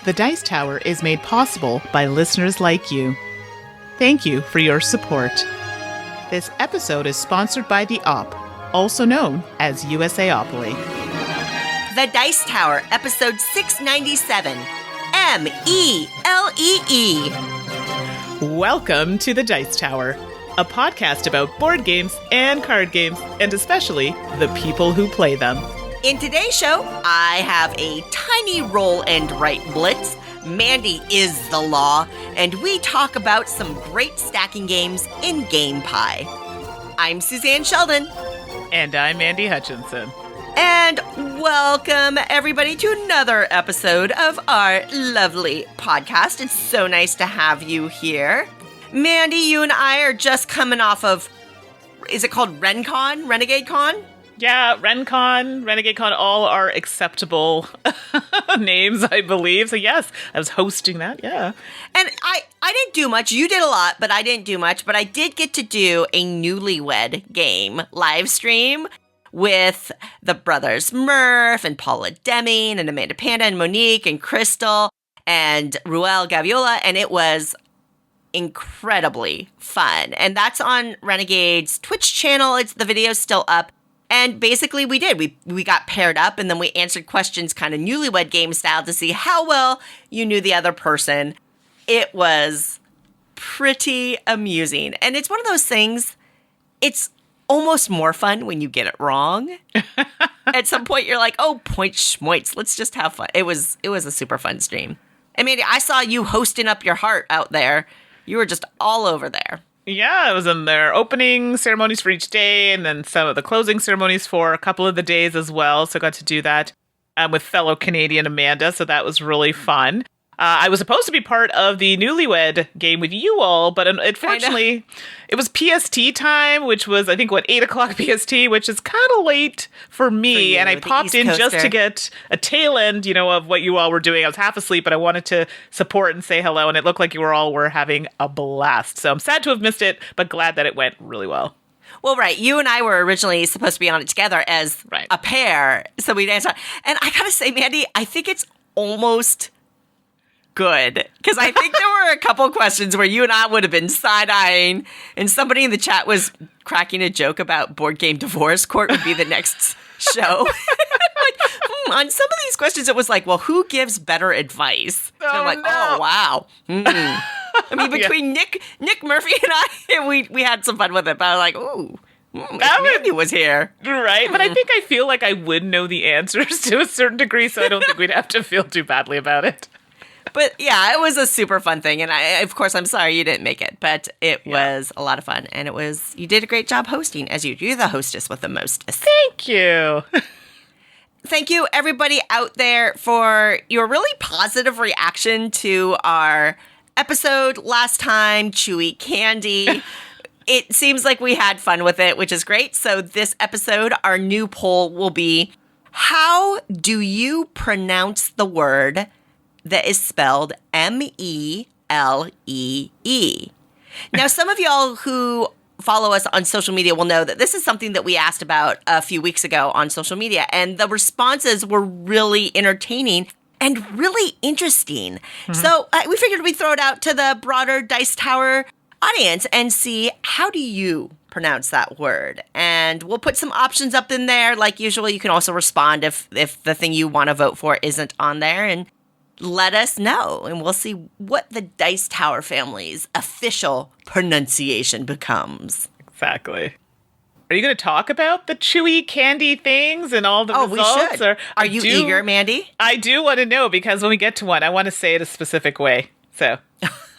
The Dice Tower is made possible by listeners like you. Thank you for your support. This episode is sponsored by the Op, also known as USAopoly. The Dice Tower, episode 697, M-E-L-E-E. Welcome to The Dice Tower, a podcast about board games and card games, and especially the people who play them. In today's show, I have a tiny roll and write blitz. Mandy is the law, and we talk about some great stacking games in Game Pie. I'm Suzanne Sheldon. And I'm Mandy Hutchinson. And welcome, everybody, to another episode of our lovely podcast. It's so nice to have you here. Mandy, you and I are just coming off of, is it called RenCon? Renegade Con? Yeah, RenCon, Renegade Con, all are acceptable names, I believe. So yes, I was hosting that, yeah. And I didn't do much. You did a lot, but I didn't do much. But I did get to do a Newlywed Game live stream with the brothers Murph and Paula Deming and Amanda Panda and Monique and Crystal and Ruel Gaviola, and it was incredibly fun. And that's on Renegade's Twitch channel. The video's still up. And basically we did. We got paired up and then we answered questions kind of Newlywed Game style to see how well you knew the other person. It was pretty amusing. And it's one of those things, it's almost more fun when you get it wrong. At some point, you're like, oh, point schmoits. Let's just have fun. It was a super fun stream. I mean, I saw you hosting up your heart out there. You were just all over there. Yeah, I was in their opening ceremonies for each day and then some of the closing ceremonies for a couple of the days as well. So I got to do that with fellow Canadian Amanda. So that was really fun. I was supposed to be part of the Newlywed Game with you all, but unfortunately, it was PST time, which was, I think, 8 o'clock PST, which is kind of late for me. And I popped in just to get a tail end, of what you all were doing. I was half asleep, but I wanted to support and say hello. And it looked like you all were having a blast. So I'm sad to have missed it, but glad that it went really well. Well, right. You and I were originally supposed to be on it together as a pair. So we danced on. And I got to say, Mandy, I think it's almost good, because I think there were a couple questions where you and I would have been side-eyeing, and somebody in the chat was cracking a joke about Board Game Divorce Court would be the next show. On some of these questions, it was like, well, who gives better advice? So I'm like, oh, wow. I mean, between Nick Murphy and I, we had some fun with it, but I was like, ooh. Mandy was here. Right, but I think I feel like I would know the answers to a certain degree, so I don't think we'd have to feel too badly about it. But yeah, it was a super fun thing. And of course, I'm sorry you didn't make it, but it was a lot of fun. And you did a great job hosting, as you're the hostess with the mostest. Thank you. Thank you, everybody out there, for your really positive reaction to our episode last time, Chewy Candy. It seems like we had fun with it, which is great. So this episode, our new poll will be, how do you pronounce the word that is spelled M-E-L-E-E? Now, some of y'all who follow us on social media will know that this is something that we asked about a few weeks ago on social media, and the responses were really entertaining and really interesting. Mm-hmm. So we figured we'd throw it out to the broader Dice Tower audience and see, how do you pronounce that word? And we'll put some options up in there. Like usual, you can also respond if the thing you want to vote for isn't on there, and let us know, and we'll see what the Dice Tower family's official pronunciation becomes. Exactly. Are you going to talk about the chewy candy things and all the results? We should. Are you eager, Mandy? I do want to know, because when we get to one, I want to say it a specific way. So.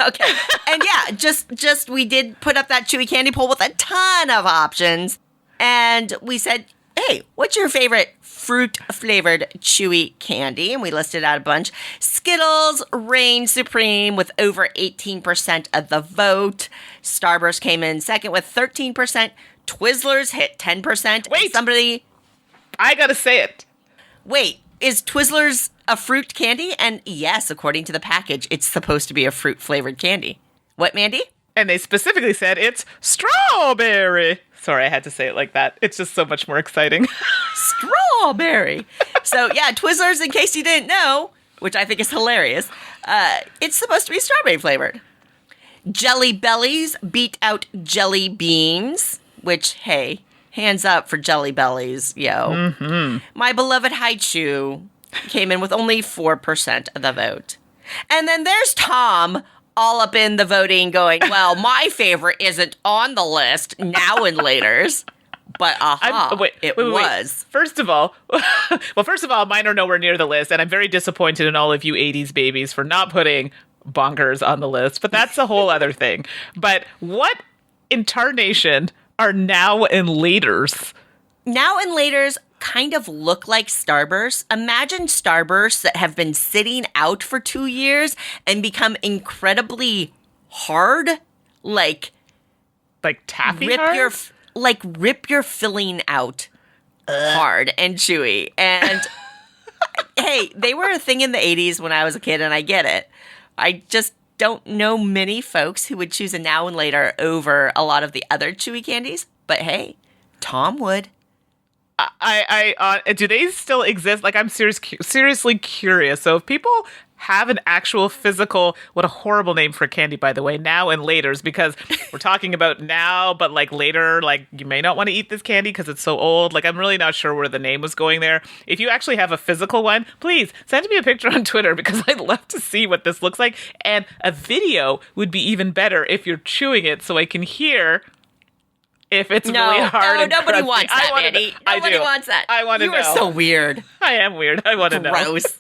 Okay. And yeah, just we did put up that chewy candy poll with a ton of options. And we said, hey, what's your favorite fruit-flavored chewy candy? And we listed out a bunch. Skittles reigned supreme with over 18% of the vote. Starburst came in second with 13%. Twizzlers hit 10%. Wait, I gotta say it. Wait, is Twizzlers a fruit candy? And yes, according to the package, it's supposed to be a fruit-flavored candy. What, Mandy? And they specifically said it's strawberry. Sorry, I had to say it like that. It's just so much more exciting. Strawberry. So, yeah, Twizzlers, in case you didn't know, which I think is hilarious. It's supposed to be strawberry flavored. Jelly Bellies beat out Jelly Beans, which, hey, hands up for Jelly Bellies, yo. Mm-hmm. My beloved Haichu came in with only 4% of the vote. And then there's Tom all up in the voting going, well, my favorite isn't on the list, now and laters. But it was. First of all, mine are nowhere near the list, and I'm very disappointed in all of you 80s babies for not putting Bonkers on the list, but that's a whole other thing. But what in tarnation are now and laters? Now and laters kind of look like Starbursts. Imagine Starbursts that have been sitting out for 2 years and become incredibly hard, like taffy hard? Rip your filling out hard and chewy. And hey, they were a thing in the 80s when I was a kid, and I get it. I just don't know many folks who would choose a now and later over a lot of the other chewy candies. But hey, Tom would. Do they still exist? Like, I'm seriously curious. So if people have an actual physical, what a horrible name for candy, by the way, now and laters, because we're talking about now, but like later, like you may not want to eat this candy because it's so old. Like, I'm really not sure where the name was going there. If you actually have a physical one, please send me a picture on Twitter because I'd love to see what this looks like. And a video would be even better if you're chewing it so I can hear if it's really hard. No, nobody wants that, Mandy. Nobody wants that. I want to know. You are so weird. I am weird. I want to know. Gross.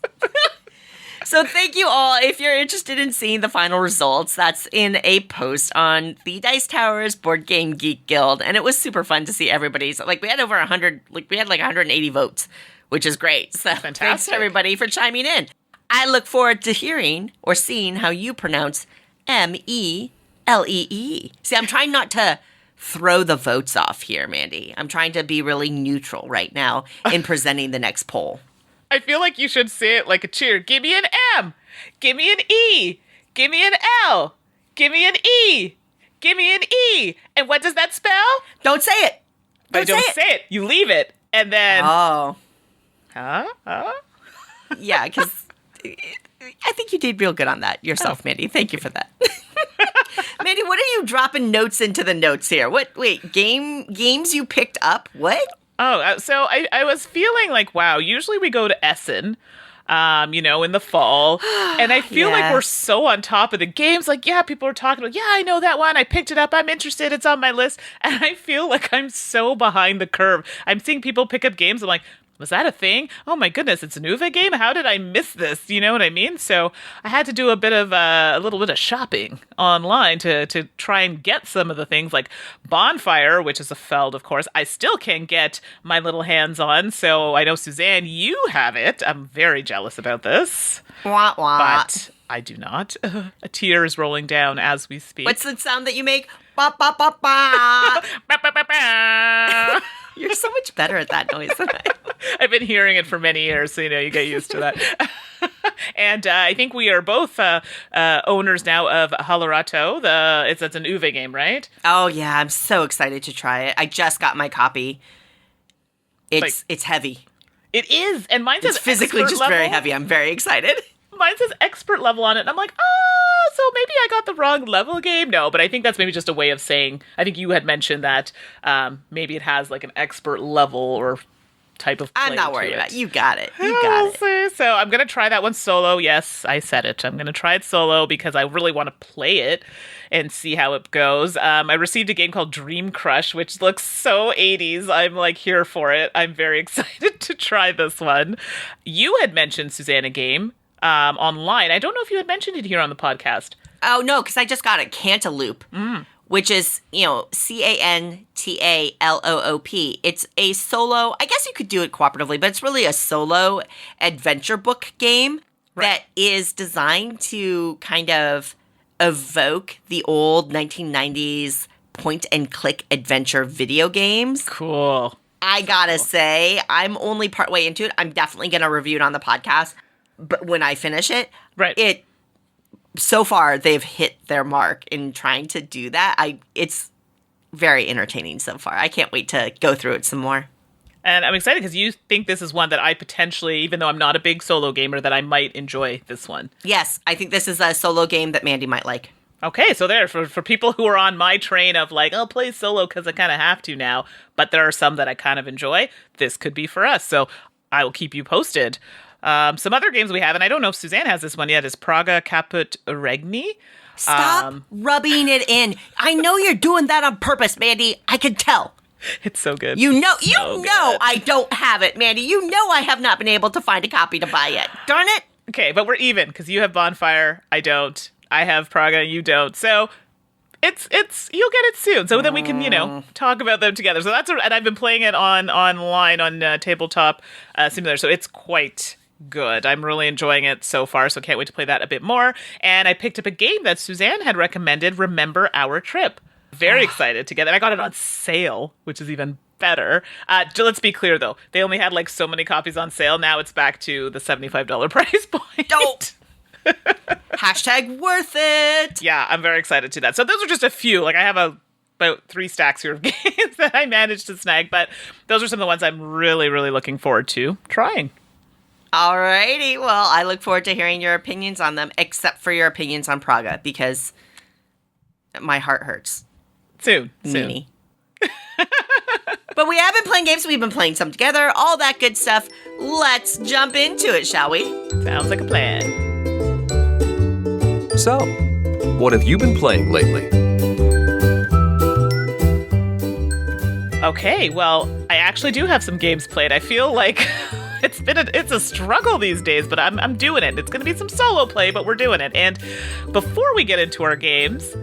So thank you all. If you're interested in seeing the final results, that's in a post on the Dice Towers Board Game Geek Guild. And it was super fun to see everybody's. Like, we had over 100, we had 180 votes, which is great. So fantastic. Thanks to everybody for chiming in. I look forward to hearing or seeing how you pronounce Melee. See, I'm trying not to throw the votes off here, Mandy. I'm trying to be really neutral right now in presenting the next poll. I feel like you should say it like a cheer. Give me an M. Give me an E. Give me an L. Give me an E. Give me an E. And what does that spell? Don't say it. Don't say it. You leave it. And then... Oh. Huh? Yeah, because I think you did real good on that yourself, Mandy. Thank you for that. Mandy, what are you dropping notes into the notes here? Wait, games you picked up? What? Oh, so I was feeling like, wow, usually we go to Essen, in the fall. And I feel like we're so on top of the games. Like, yeah, people are talking about, yeah, I know that one. I picked it up. I'm interested. It's on my list. And I feel like I'm so behind the curve. I'm seeing people pick up games. I'm like, was that a thing? Oh my goodness, it's an Uwe game? How did I miss this? You know what I mean? So I had to do a little bit of shopping online to try and get some of the things like Bonfire, which is a Feld, of course. I still can't get my little hands on. So I know, Suzanne, you have it. I'm very jealous about this. Wah, wah. But I do not. A tear is rolling down as we speak. What's the sound that you make? Ba, ba, ba, ba. Ba, ba, ba, ba. You're so much better at that noise than I am. I've been hearing it for many years, so you get used to that. And I think we are both owners now of Halarato. It's an Uwe game, right? Oh yeah, I'm so excited to try it. I just got my copy. It's heavy. It is, and mine says it's physically just level. Very heavy. I'm very excited. Mine says expert level on it, and I'm like, so maybe I got the wrong level game? No, but I think that's maybe just a way of saying, I think you had mentioned that maybe it has like an expert level or type of play. I'm not worried about it. You got it. So I'm going to try that one solo. Yes, I said it. I'm going to try it solo because I really want to play it and see how it goes. I received a game called Dream Crush, which looks so 80s. I'm like here for it. I'm very excited to try this one. You had mentioned, Suzanne, a game online. I don't know if you had mentioned it here on the podcast. Oh, no, because I just got it. Cantaloupe, which is, Cantalloop. It's a solo, I guess you could do it cooperatively, but it's really a solo adventure book game that is designed to kind of evoke the old 1990s point-and-click adventure video games. Cool. I gotta say, I'm only partway into it. I'm definitely going to review it on the podcast. But when I finish it, so far they've hit their mark in trying to do that. It's very entertaining so far. I can't wait to go through it some more. And I'm excited because you think this is one that I potentially, even though I'm not a big solo gamer, that I might enjoy this one. Yes, I think this is a solo game that Mandy might like. Okay, so there, for people who are on my train of like, I'll play solo because I kind of have to now, but there are some that I kind of enjoy, this could be for us. So I will keep you posted. Some other games we have, and I don't know if Suzanne has this one yet, is Praga Caput Regni. Stop rubbing it in. I know you're doing that on purpose, Mandy. I can tell. It's so good. You know I don't have it, Mandy. You know I have not been able to find a copy to buy yet. Darn it. Okay, but we're even, because you have Bonfire, I don't. I have Praga, you don't. So it's you'll get it soon. So then we can, talk about them together. So and I've been playing it online on Tabletop Simulator, so it's quite good. I'm really enjoying it so far, so can't wait to play that a bit more. And I picked up a game that Suzanne had recommended, Remember Our Trip. Very excited to get it. I got it on sale, which is even better. Let's be clear, though. They only had like so many copies on sale. Now it's back to the $75 price point. Don't. Hashtag worth it. Yeah, I'm very excited to that. So those are just a few. Like I have about 3 stacks here of games that I managed to snag, but those are some of the ones I'm really, really looking forward to trying. Alrighty. Well, I look forward to hearing your opinions on them, except for your opinions on Praga, because my heart hurts. Soon. But we have been playing games. We've been playing some together. All that good stuff. Let's jump into it, shall we? Sounds like a plan. So, what have you been playing lately? Okay, well, I actually do have some games played. I feel like it's a struggle these days, but I'm doing it. It's going to be some solo play, but we're doing it. And before we get into our games,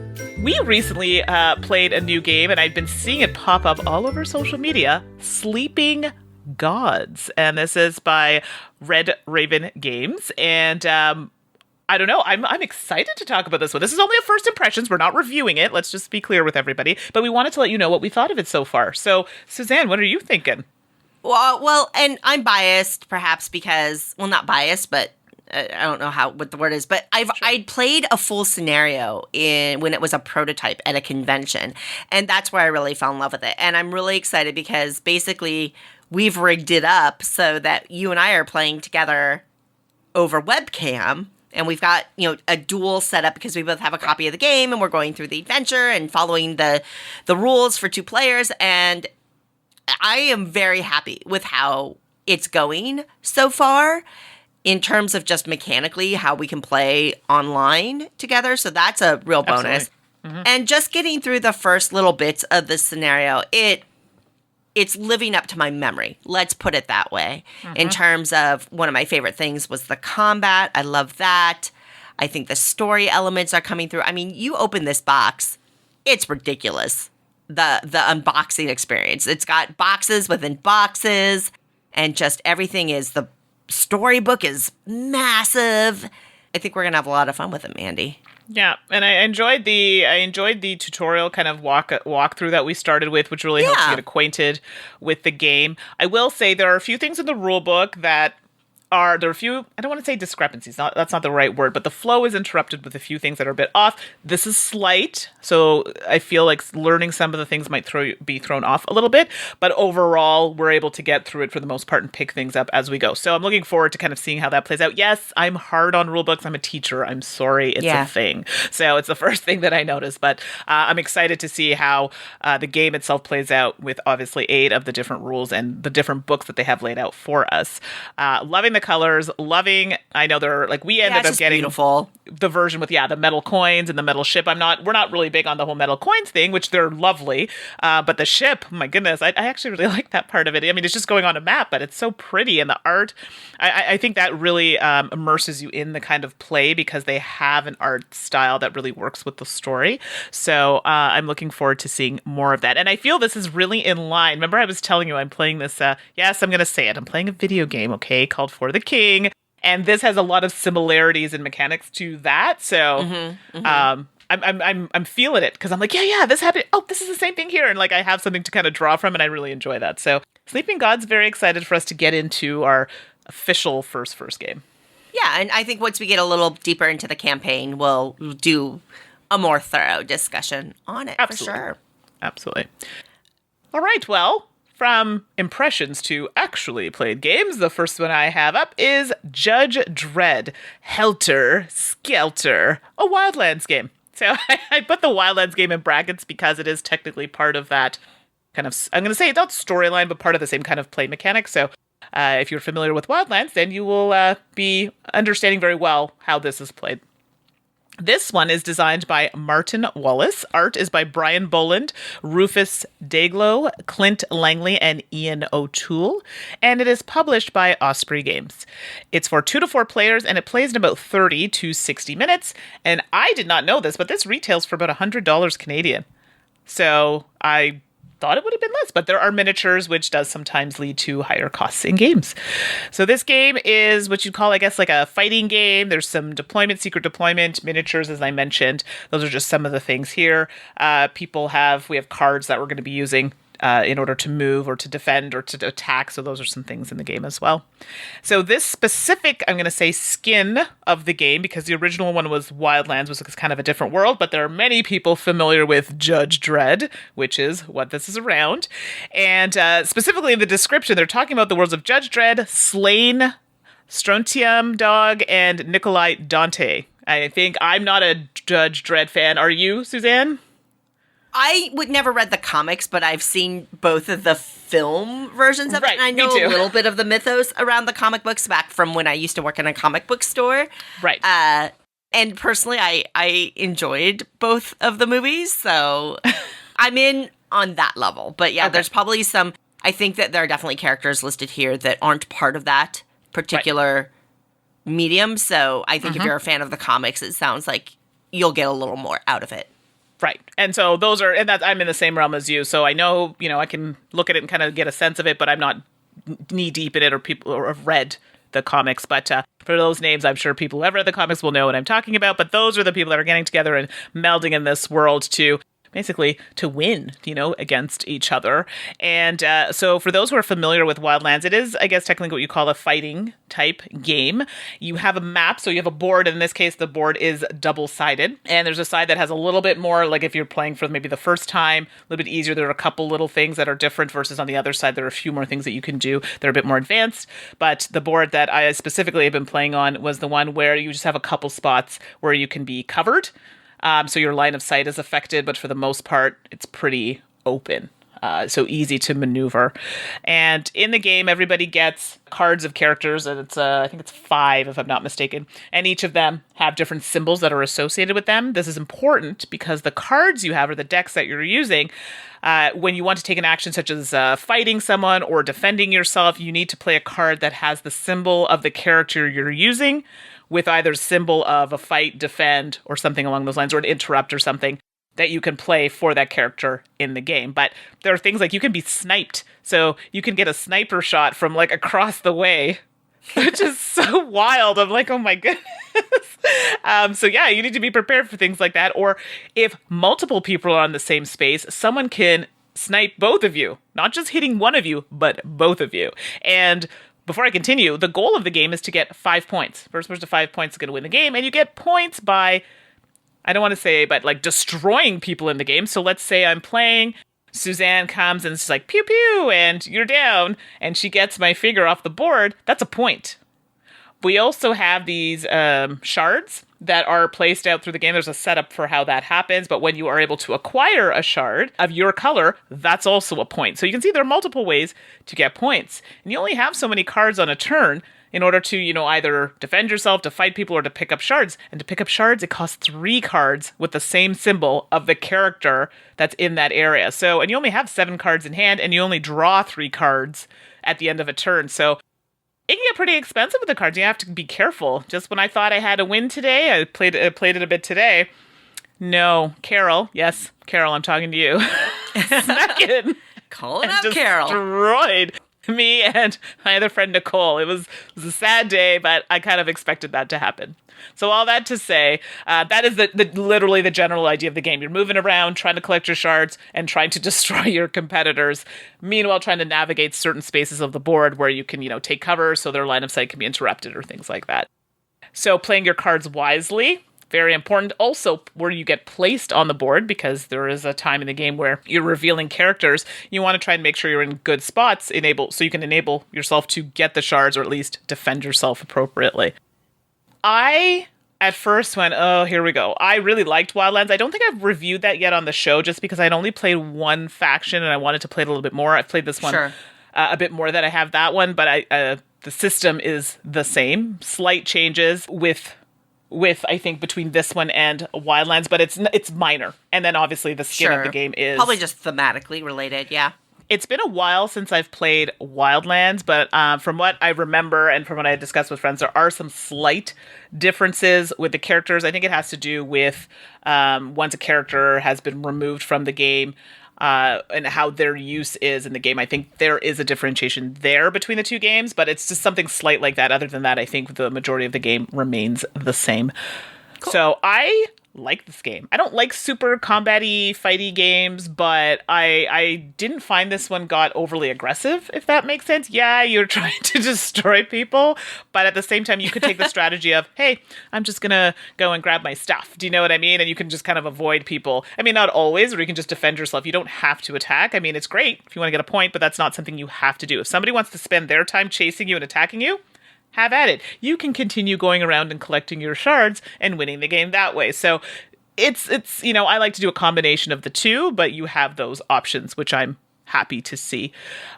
we recently played a new game, and I'd been seeing it pop up all over social media, Sleeping Gods. And this is by Red Raven Games. And I don't know, I'm excited to talk about this one. This is only a first impressions. We're not reviewing it. Let's just be clear with everybody. But we wanted to let you know what we thought of it so far. So, Suzanne, what are you thinking? Well, and I'm biased, perhaps because, well, not biased, but I don't know what the word is, but I'd played a full scenario when it was a prototype at a convention, and that's where I really fell in love with it. And I'm really excited because basically we've rigged it up so that you and I are playing together over webcam, and we've got, a dual setup because we both have a copy of the game, and we're going through the adventure and following the rules for 2 players, and I am very happy with how it's going so far. In terms of just mechanically how we can play online together. So that's a real bonus. Mm-hmm. And just getting through the first little bits of the scenario, it's living up to my memory. Let's put it that way. Mm-hmm. In terms of one of my favorite things was the combat. I love that. I think the story elements are coming through. I mean, you open this box, it's ridiculous. The unboxing experience. It's got boxes within boxes, and just everything is the storybook is massive. I think we're gonna have a lot of fun with it, Mandy. Yeah, and I enjoyed the tutorial kind of walkthrough that we started with, which really helps you get acquainted with the game. I will say there are a few things in the rule book that there are a few, I don't want to say discrepancies, that's not the right word, but the flow is interrupted with a few things that are a bit off. This is slight, so I feel like learning some of the things might be thrown off a little bit, but overall, we're able to get through it for the most part and pick things up as we go. So I'm looking forward to kind of seeing how that plays out. Yes, I'm hard on rule books. I'm a teacher. I'm sorry. It's a thing. So it's the first thing that I noticed, but I'm excited to see how the game itself plays out with obviously 8 of the different rules and the different books that they have laid out for us. Loving the colors, I know they're like, we ended up getting beautiful. The version with the metal coins and the metal ship. We're not really big on the whole metal coins thing, which they're lovely, but the ship, my goodness, I actually really like that part of it. I mean, it's just going on a map, but it's so pretty, and the art, I think that really immerses you in the kind of play because they have an art style that really works with the story. So I'm looking forward to seeing more of that, and I feel this is really in line. Remember, I was telling you I'm playing this, yes, I'm going to say it, I'm playing a video game, okay, called For the King, and this has a lot of similarities and mechanics to that. So, I'm feeling it because I'm like, yeah, this happened. Oh, this is the same thing here, and like I have something to kind of draw from, and I really enjoy that. So, Sleeping Gods, very excited for us to get into our official first game. Yeah, and I think once we get a little deeper into the campaign, we'll do a more thorough discussion on it. Absolutely. For sure. Absolutely. All right, well. from impressions to actually played games, the first one I have up is Judge Dredd Helter Skelter, a Wildlands game. So I put the Wildlands game in brackets because it is technically part of that kind of, I'm going to say not storyline, but part of the same kind of play mechanic. So if you're familiar with Wildlands, then you will be understanding very well how this is played. This one is designed by Martin Wallace. Art is by Brian Boland, Rufus Dayglow, Clint Langley, and Ian O'Toole. And it is published by Osprey Games. It's for 2 to 4 players, and it plays in about 30 to 60 minutes. And I did not know this, but this retails for about $100 Canadian. So I thought it would have been less, but there are miniatures, which does sometimes lead to higher costs in games. So this game is what you'd call, I guess, like a fighting game. There's some deployment, secret deployment, miniatures, as I mentioned. Those are just some of the things here. We have cards that we're going to be using in order to move or to defend or to attack. So those are some things in the game as well. So this specific, I'm going to say, skin of the game, because the original one was Wildlands, was kind of a different world, but there are many people familiar with Judge Dredd, which is what this is around. And specifically in the description, they're talking about the worlds of Judge Dredd, Slain, Strontium Dog, and Nikolai Dante. I think I'm not a Judge Dredd fan. Are you, Suzanne? I would never read the comics, but I've seen both of the film versions of it, and I know a little bit of the mythos around the comic books back from when I used to work in a comic book store. Right. And personally, I enjoyed both of the movies, so I'm in on that level. But yeah, There's probably some, I think that there are definitely characters listed here that aren't part of that particular medium, so I think if you're a fan of the comics, it sounds like you'll get a little more out of it. Right. And so I'm in the same realm as you. So I know, I can look at it and kind of get a sense of it, but I'm not knee deep in it or have read the comics. But for those names, I'm sure people who have read the comics will know what I'm talking about. But those are the people that are getting together and melding in this world to basically to win, against each other. And so for those who are familiar with Wildlands, it is, I guess, technically what you call a fighting type game. You have a map, so you have a board. In this case, the board is double-sided. And there's a side that has a little bit more, like if you're playing for maybe the first time, a little bit easier. There are a couple little things that are different versus on the other side, there are a few more things that you can do that are a bit more advanced. But the board that I specifically have been playing on was the one where you just have a couple spots where you can be covered. So your line of sight is affected, but for the most part, it's pretty open. So easy to maneuver. And in the game, everybody gets cards of characters, and it's I think it's 5, if I'm not mistaken. And each of them have different symbols that are associated with them. This is important because the cards you have, or the decks that you're using, when you want to take an action such as fighting someone or defending yourself, you need to play a card that has the symbol of the character you're using, with either symbol of a fight, defend, or something along those lines, or an interrupt or something that you can play for that character in the game. But there are things like you can be sniped. So you can get a sniper shot from like across the way, which is so wild. I'm like, oh my goodness. So yeah, you need to be prepared for things like that. Or if multiple people are on the same space, someone can snipe both of you, not just hitting one of you, but both of you. And before I continue, the goal of the game is to get 5 points. First person to 5 points is going to win the game. And you get points by, I don't want to say, but like destroying people in the game. So let's say I'm playing, Suzanne comes and it's like, pew, pew, and you're down. And she gets my finger off the board. That's a point. We also have these shards that are placed out through the game. There's a setup for how that happens, but when you are able to acquire a shard of your color, that's also a point. So you can see there are multiple ways to get points. And you only have so many cards on a turn in order to, either defend yourself, to fight people, or to pick up shards. And to pick up shards, it costs 3 cards with the same symbol of the character that's in that area. So, and you only have 7 cards in hand, and you only draw 3 cards at the end of a turn. So it can get pretty expensive with the cards. You have to be careful. Just when I thought I had a win today, I played it a bit today. No, Carol. Yes, Carol, I'm talking to you. Snuck in. Calling out Carol. Destroyed me and my other friend Nicole. It was a sad day, but I kind of expected that to happen. So all that to say, that is literally the general idea of the game. You're moving around, trying to collect your shards, and trying to destroy your competitors. Meanwhile, trying to navigate certain spaces of the board where you can, take cover so their line of sight can be interrupted or things like that. So playing your cards wisely Very important. Also, where you get placed on the board, because there is a time in the game where you're revealing characters, you want to try and make sure you're in good spots, so you can enable yourself to get the shards or at least defend yourself appropriately. I at first went, oh, here we go. I really liked Wildlands. I don't think I've reviewed that yet on the show just because I'd only played one faction and I wanted to play it a little bit more. I've played this one a bit more than I have that one, but the system is the same. Slight changes with I think between this one and Wildlands, but it's minor. And then obviously the skin of the game is probably just thematically related. Yeah. It's been a while since I've played Wildlands, but from what I remember and from what I discussed with friends, there are some slight differences with the characters. I think it has to do with once a character has been removed from the game, and how their use is in the game. I think there is a differentiation there between the two games, but it's just something slight like that. Other than that, I think the majority of the game remains the same. Cool. So I like this game. I don't like super combat-y, fighty games, but I didn't find this one got overly aggressive, if that makes sense. Yeah, you're trying to destroy people, but at the same time, you could take the strategy of, hey, I'm just gonna go and grab my stuff. Do you know what I mean? And you can just kind of avoid people. I mean, not always, or you can just defend yourself. You don't have to attack. I mean, it's great if you want to get a point, but that's not something you have to do. If somebody wants to spend their time chasing you and attacking you, have at it. You can continue going around and collecting your shards and winning the game that way. So it's I like to do a combination of the two, but you have those options, which I'm happy to see.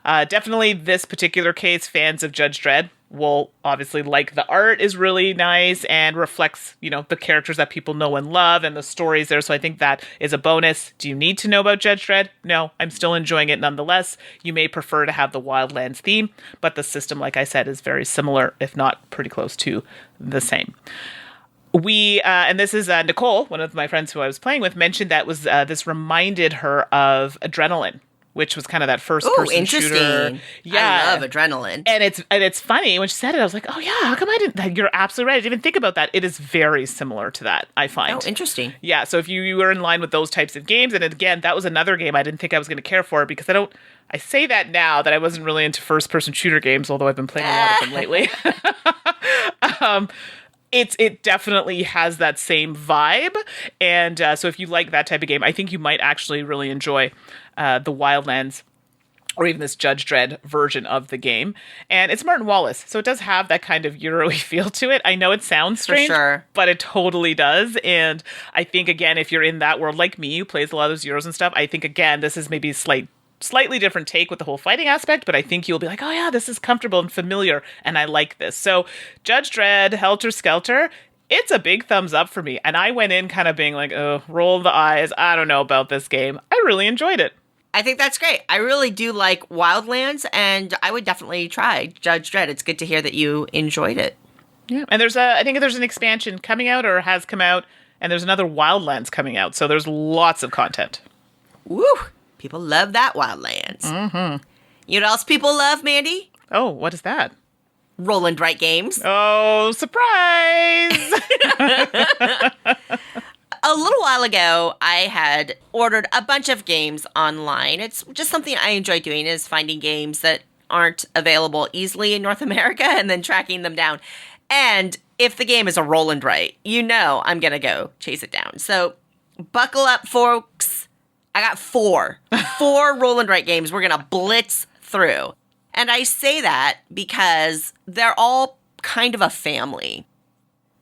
Definitely this particular case, fans of Judge Dredd will obviously like the art is really nice and reflects, the characters that people know and love and the stories there. So I think that is a bonus. Do you need to know about Judge Dredd? No, I'm still enjoying it nonetheless. You may prefer to have the Wildlands theme, but the system, like I said, is very similar, if not pretty close to the same. We, and this is Nicole, one of my friends who I was playing with, mentioned that was this reminded her of Adrenaline, which was kind of that first-person shooter. Yeah, I love Adrenaline. And it's funny, when she said it, I was like, oh yeah, how come I didn't, you're absolutely right, I didn't even think about that. It is very similar to that, I find. Oh, interesting. Yeah, so if you were in line with those types of games, and again, that was another game I didn't think I was going to care for, because I say that now that I wasn't really into first-person shooter games, although I've been playing a lot of them lately. It definitely has that same vibe, and so if you like that type of game, I think you might actually really enjoy the Wildlands, or even this Judge Dredd version of the game. And it's Martin Wallace, so it does have that kind of Euro-y feel to it. I know it sounds strange, but it totally does. And I think, again, if you're in that world like me, who plays a lot of those Euros and stuff, I think, again, this is maybe a slightly different take with the whole fighting aspect, but I think you'll be like, oh yeah, this is comfortable and familiar, and I like this. So Judge Dredd Helter Skelter, it's a big thumbs up for me. And I went in kind of being like, oh, roll the eyes, I don't know about this game. I really enjoyed it. I think that's great. I really do like Wildlands, and I would definitely try Judge Dredd. It's good to hear that you enjoyed it. Yeah, and I think there's an expansion coming out or has come out, and there's another Wildlands coming out, so there's lots of content. Woo! People love that Wildlands. Mm-hmm. You know what else people love, Mandy? Oh, what is that? Roll and write games. Oh, surprise! A little while ago, I had ordered a bunch of games online. It's just something I enjoy doing, is finding games that aren't available easily in North America and then tracking them down. And if the game is a roll and write, I'm going to go chase it down. So buckle up, folks. I got four roll and write games we're going to blitz through. And I say that because they're all kind of a family.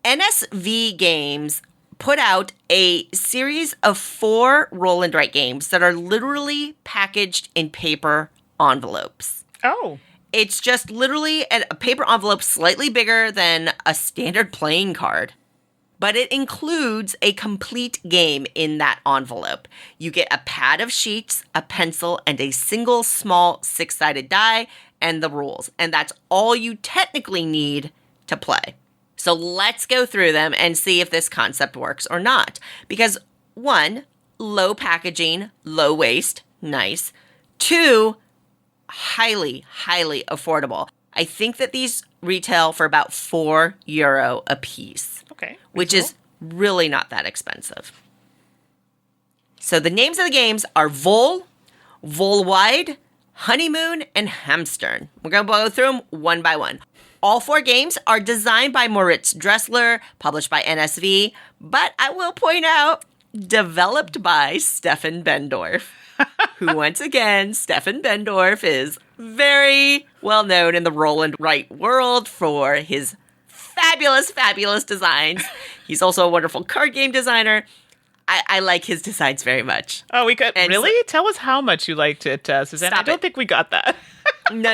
NSV Games put out a series of 4 roll and write games that are literally packaged in paper envelopes. Oh. It's just literally a paper envelope slightly bigger than a standard playing card. But it includes a complete game in that envelope. You get a pad of sheets, a pencil, and a single small 6-sided die, and the rules. And that's all you technically need to play. So let's go through them and see if this concept works or not. Because 1, low packaging, low waste, nice. 2, highly, highly affordable. I think that these retail for about €4 a piece. Okay. Which is really not that expensive. So the names of the games are Volle Weide, Honeymoon, and Hamstern. We're going to go through them one by one. All 4 games are designed by Moritz Dressler, published by NSV, but I will point out, developed by Stefan Bendorf, who once again, Stefan Bendorf is very well known in the roll and write world for his fabulous, fabulous designs. He's also a wonderful card game designer. I like his designs very much. Oh, we could really? Tell us how much you liked it, Suzanne. I don't think we got that. No.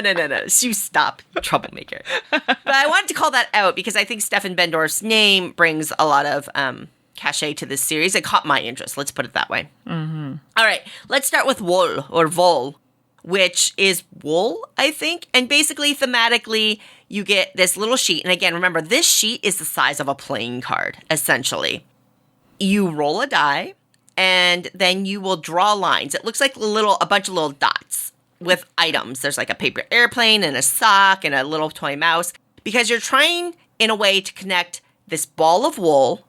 You stop, you troublemaker. But I wanted to call that out because I think Stefan Bendorf's name brings a lot of cachet to this series. It caught my interest. Let's put it that way. Mm-hmm. All right, let's start with Wolle, or Volle, which is wool, I think. And basically, thematically, you get this little sheet. And again, remember, this sheet is the size of a playing card, essentially. You roll a die, and then you will draw lines. It looks like a bunch of little dots with items. There's like a paper airplane and a sock and a little toy mouse, because you're trying, in a way, to connect this ball of wool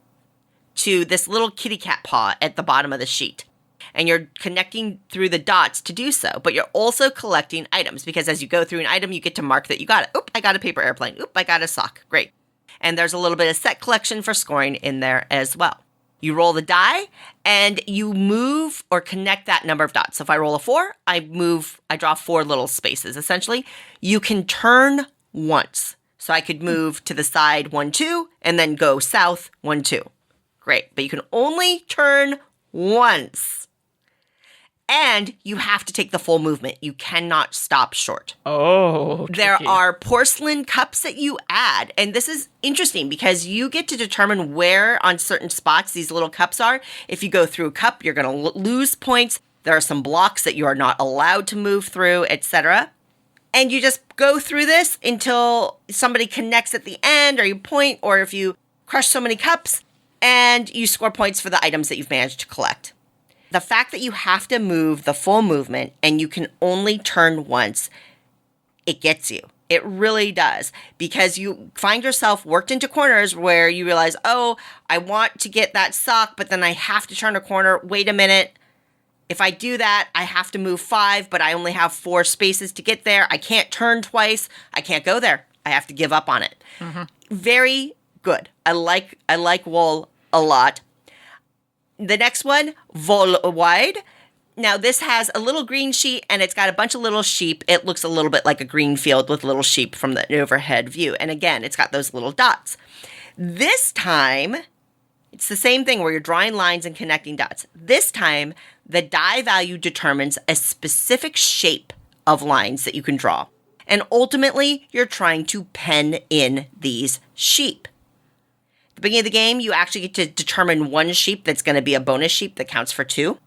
to this little kitty cat paw at the bottom of the sheet. And you're connecting through the dots to do so, but you're also collecting items, because as you go through an item, you get to mark that you got it. Oop, I got a paper airplane. Oop, I got a sock. Great. And there's a little bit of set collection for scoring in there as well. You roll the die, and you move or connect that number of dots. So if I roll a 4, I draw 4 little spaces, essentially. You can turn once. So I could move to the side 1, 2, and then go south 1, 2. Great. But you can only turn once. And you have to take the full movement. You cannot stop short. Oh, tricky. There are porcelain cups that you add. And this is interesting because you get to determine where on certain spots these little cups are. If you go through a cup, you're going to lose points. There are some blocks that you are not allowed to move through, etc. And you just go through this until somebody connects at the end, or you point, or if you crush so many cups, and you score points for the items that you've managed to collect. The fact that you have to move the full movement and you can only turn once, it gets you. It really does, because you find yourself worked into corners where you realize, oh, I want to get that sock, but then I have to turn a corner. Wait a minute. If I do that, I have to move 5, but I only have 4 spaces to get there. I can't turn twice. I can't go there. I have to give up on it. Mm-hmm. Very good. I like Wolle a lot. The next one, Volle Weide. Now, this has a little green sheet, and it's got a bunch of little sheep. It looks a little bit like a green field with little sheep from the overhead view. And again, it's got those little dots. This time, it's the same thing where you're drawing lines and connecting dots. This time, the die value determines a specific shape of lines that you can draw. And ultimately, you're trying to pen in these sheep. At the beginning of the game, you actually get to determine one sheep that's going to be a bonus sheep that counts for 2.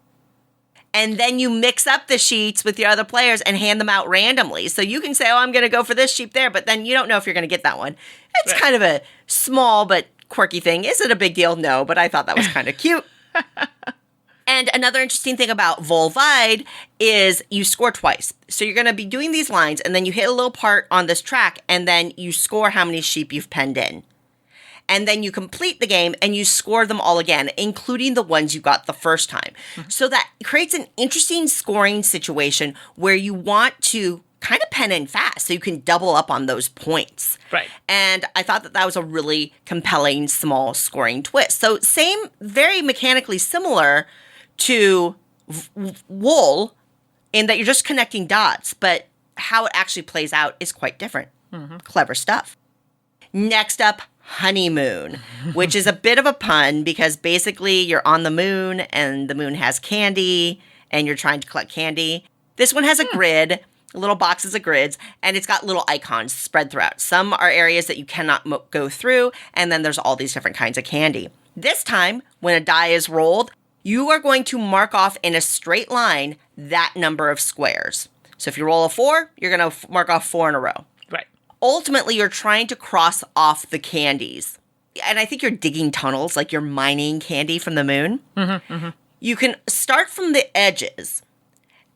And then you mix up the sheets with your other players and hand them out randomly. So you can say, oh, I'm going to go for this sheep there, but then you don't know if you're going to get that one. It's kind of a small but quirky thing. Is it a big deal? No, but I thought that was kind of cute. And another interesting thing about Volle Weide is you score twice. So you're going to be doing these lines, and then you hit a little part on this track, and then you score how many sheep you've penned in. And then you complete the game and you score them all again, including the ones you got the first time. Mm-hmm. So that creates an interesting scoring situation where you want to kind of pen in fast so you can double up on those points. Right. And I thought that was a really compelling small scoring twist. So same, very mechanically similar to Wolle in that you're just connecting dots, but how it actually plays out is quite different. Mm-hmm. Clever stuff. Next up, Honeymoon, which is a bit of a pun because basically you're on the moon and the moon has candy and you're trying to collect candy. This one has a grid, little boxes of grids, and it's got little icons spread throughout. Some are areas that you cannot go through, and then there's all these different kinds of candy. This time, when a die is rolled, you are going to mark off in a straight line that number of squares. So if you roll a 4, you're going to mark off 4 in a row. Ultimately, you're trying to cross off the candies. And I think you're digging tunnels, like you're mining candy from the moon. Mm-hmm, mm-hmm. You can start from the edges,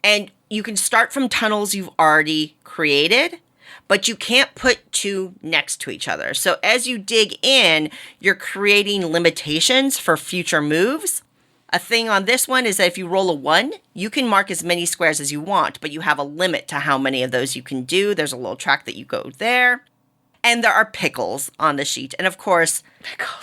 and you can start from tunnels you've already created, but you can't put 2 next to each other. So as you dig in, you're creating limitations for future moves. A thing on this one is that if you roll a 1, you can mark as many squares as you want, but you have a limit to how many of those you can do. There's a little track that you go there. And there are pickles on the sheet. And of course,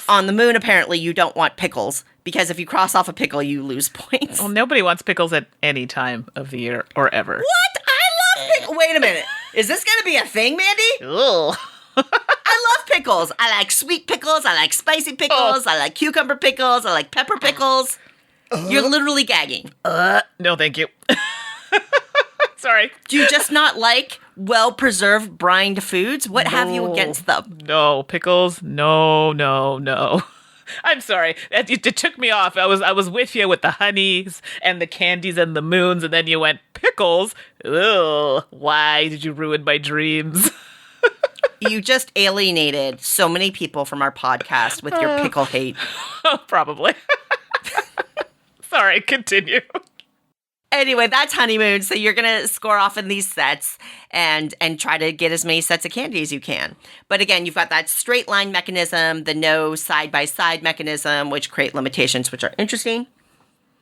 on the moon, apparently you don't want pickles, because if you cross off a pickle, you lose points. Well, nobody wants pickles at any time of the year or ever. What? I love pickles. Wait a minute. Is this going to be a thing, Mandy? Ugh. I love pickles. I like sweet pickles. I like spicy pickles. I like cucumber pickles. I like pepper pickles. You're literally gagging. No, thank you. Sorry. Do you just not like well-preserved brined foods? What have you against them? No, pickles. No. I'm sorry. It took me off. I was with you with the honeys and the candies and the moons, and then you went pickles. Ugh. Why did you ruin my dreams? You just alienated so many people from our podcast with your pickle hate. Probably. Sorry, continue. Anyway, that's Honeymoon. So you're going to score off in these sets and try to get as many sets of candy as you can. But again, you've got that straight line mechanism, the no side-by-side mechanism, which create limitations, which are interesting.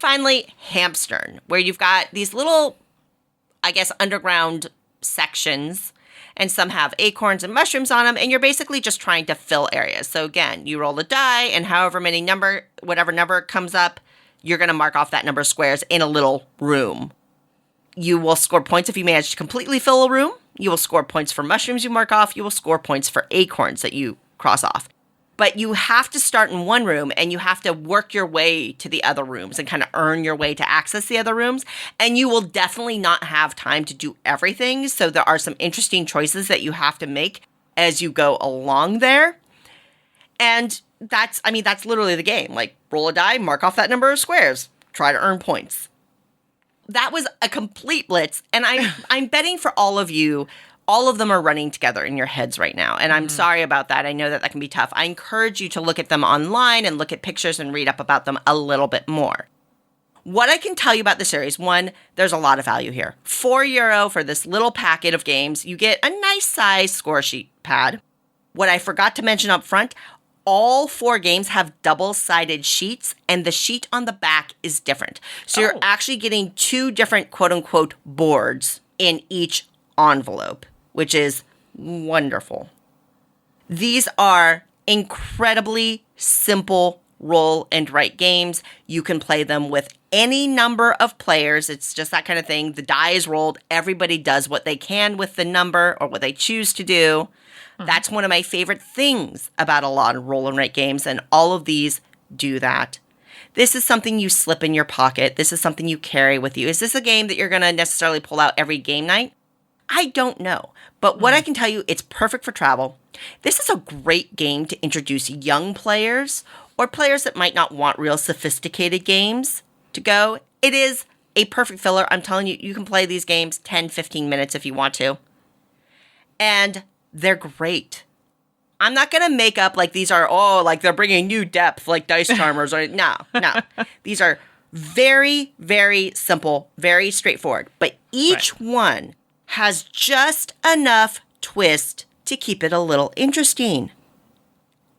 Finally, Hamstern, where you've got these little, I guess, underground sections, and some have acorns and mushrooms on them, and you're basically just trying to fill areas. So again, you roll a die, and whatever number comes up, you're going to mark off that number of squares in a little room. You will score points if you manage to completely fill a room. You will score points for mushrooms you mark off. You will score points for acorns that you cross off. But you have to start in one room, and you have to work your way to the other rooms and kind of earn your way to access the other rooms. And you will definitely not have time to do everything. So there are some interesting choices that you have to make as you go along there. And that's literally the game. Like, roll a die, mark off that number of squares, try to earn points. That was a complete blitz, and I'm betting for all of you, all of them are running together in your heads right now, and I'm sorry about that. I know that can be tough. I encourage you to look at them online and look at pictures and read up about them a little bit more. What I can tell you about the series, one, there's a lot of value here. €4 for this little packet of games. You get a nice size score sheet pad. What I forgot to mention up front, all 4 games have double-sided sheets, and the sheet on the back is different. So you're actually getting 2 different quote-unquote boards in each envelope, which is wonderful. These are incredibly simple roll and write games. You can play them with any number of players. It's just that kind of thing. The die is rolled. Everybody does what they can with the number or what they choose to do. That's one of my favorite things about a lot of roll and write games, and all of these do that. This is something you slip in your pocket. This is something you carry with you. Is this a game that you're going to necessarily pull out every game night? I don't know. But what I can tell you, it's perfect for travel. This is a great game to introduce young players or players that might not want real sophisticated games to go. It is a perfect filler. I'm telling you, you can play these games 10, 15 minutes if you want to. And they're great. I'm not going to make up like these are, like they're bringing new depth like Dice Charmers. Or no. These are very, very simple, very straightforward. But each one has just enough twist to keep it a little interesting.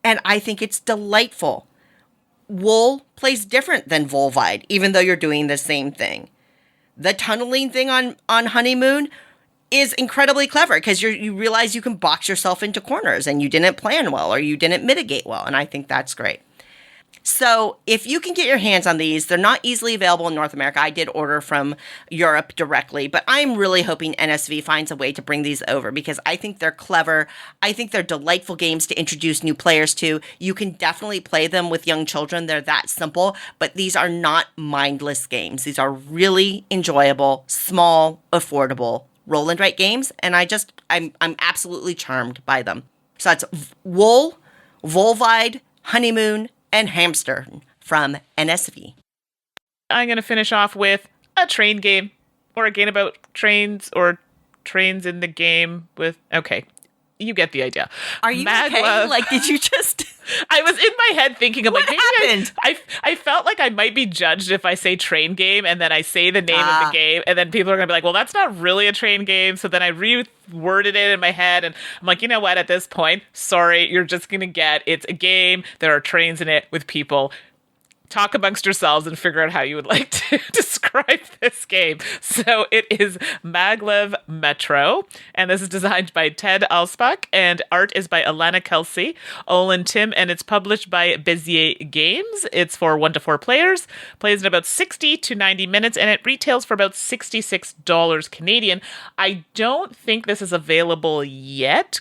And I think it's delightful. Wolle plays different than Volle Weide, even though you're doing the same thing. The tunneling thing on Honeymoon is incredibly clever because you realize you can box yourself into corners and you didn't plan well or you didn't mitigate well. And I think that's great. So if you can get your hands on these, they're not easily available in North America. I did order from Europe directly, but I'm really hoping NSV finds a way to bring these over because I think they're clever. I think they're delightful games to introduce new players to. You can definitely play them with young children. They're that simple, but these are not mindless games. These are really enjoyable, small, affordable roll and write games, and I'm absolutely charmed by them. So that's Wolle, Volle Weide, Honeymoon, and Hamstern from NSV. I'm going to finish off with a train game, or a game about trains, or trains in the game with, okay, you get the idea. Are you okay? Like, did you just... I was in my head thinking of what happened? I felt like I might be judged if I say train game and then I say the name of the game and then people are going to be like, well, that's not really a train game. So then I reworded it in my head and I'm like, you know what? At this point, sorry, you're just going to get, it's a game. There are trains in it with people talk amongst yourselves and figure out how you would like to describe this game. So it is Maglev Metro, and this is designed by Ted Alspach, and art is by Alana Kelsey, Olin Tim, and it's published by Bezier Games. It's for 1 to 4 players, plays in about 60 to 90 minutes, and it retails for about $66 Canadian. I don't think this is available yet, ?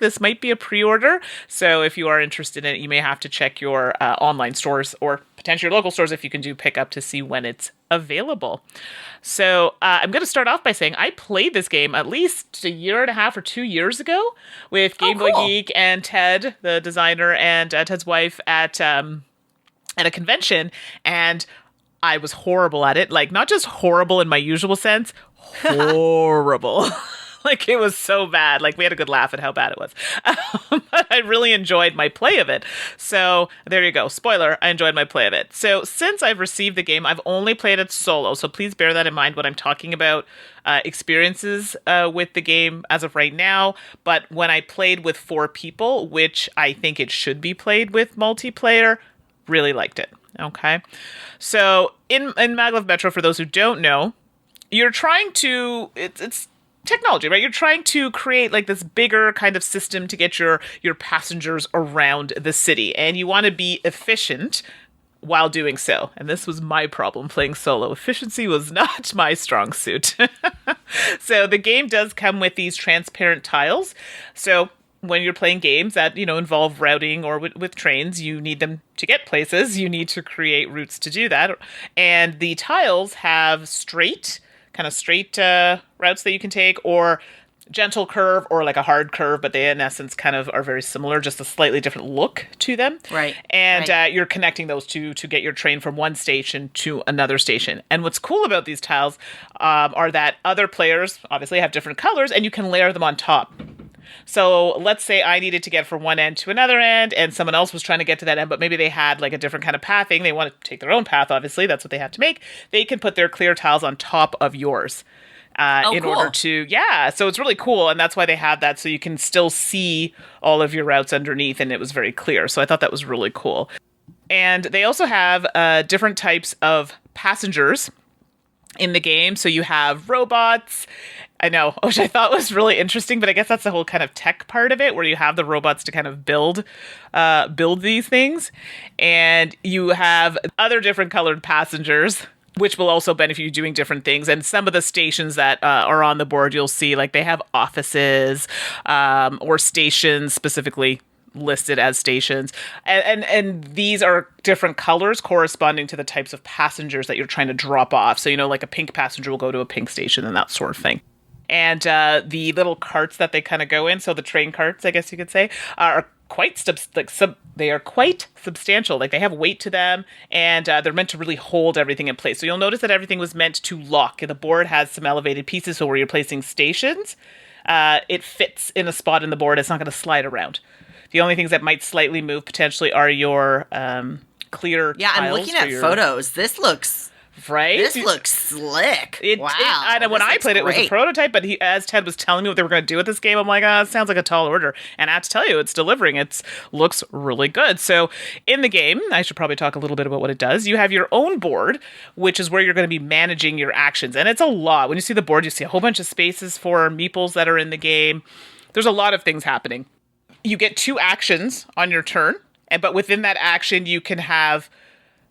This might be a pre-order, so if you are interested in it, you may have to check your online stores or potentially your local stores if you can do pickup to see when it's available. So I'm going to start off by saying I played this game at least a year and a half or 2 years ago with Game Boy Geek and Ted, the designer, and Ted's wife at a convention, and I was horrible at it. Like, not just horrible in my usual sense, horrible. Like, it was so bad. Like, we had a good laugh at how bad it was. But I really enjoyed my play of it. So, there you go. Spoiler, I enjoyed my play of it. So, since I've received the game, I've only played it solo. So, please bear that in mind when I'm talking about experiences with the game as of right now. But when I played with 4 people, which I think it should be played with multiplayer, really liked it. Okay? So, in Maglev Metro, for those who don't know, you're trying to... It's technology, right? You're trying to create like this bigger kind of system to get your passengers around the city, and you want to be efficient while doing so. And this was my problem playing solo. Efficiency was not my strong suit. So the game does come with these transparent tiles. So when you're playing games that, involve routing or with trains, you need them to get places. You need to create routes to do that. And the tiles have straight routes that you can take, or gentle curve, or like a hard curve, but they in essence kind of are very similar, just a slightly different look to them. Right. And you're connecting those two to get your train from one station to another station. And what's cool about these tiles are that other players obviously have different colors, and you can layer them on top. So let's say I needed to get from one end to another end, and someone else was trying to get to that end, but maybe they had like a different kind of pathing. They want to take their own path, obviously. That's what they have to make. They can put their clear tiles on top of yours in order to... Yeah, so it's really cool, and that's why they have that, so you can still see all of your routes underneath, and it was very clear. So I thought that was really cool. And they also have different types of passengers in the game. So you have robots, I know, which I thought was really interesting, but I guess that's the whole kind of tech part of it, where you have the robots to kind of build these things. And you have other different colored passengers, which will also benefit you doing different things. And some of the stations that are on the board, you'll see, like, they have offices or stations specifically listed as stations, and these are different colors corresponding to the types of passengers that you're trying to drop off. So, like a pink passenger will go to a pink station and that sort of thing. And the little carts that they kind of go in, so the train carts, I guess you could say, are quite they are quite substantial. Like, they have weight to them, and they're meant to really hold everything in place. So you'll notice that everything was meant to lock. The board has some elevated pieces, so where you're placing stations, it fits in a spot in the board. It's not going to slide around. The only things that might slightly move potentially are your clear tiles. Yeah, I'm looking at photos. This looks... Right? This looks slick. Wow. I know when I played it was a prototype, but as Ted was telling me what they were going to do with this game, I'm like, it sounds like a tall order. And I have to tell you, it's delivering. It looks really good. So in the game, I should probably talk a little bit about what it does. You have your own board, which is where you're going to be managing your actions. And it's a lot. When you see the board, you see a whole bunch of spaces for meeples that are in the game. There's a lot of things happening. You get 2 actions on your turn, but within that action, you can have...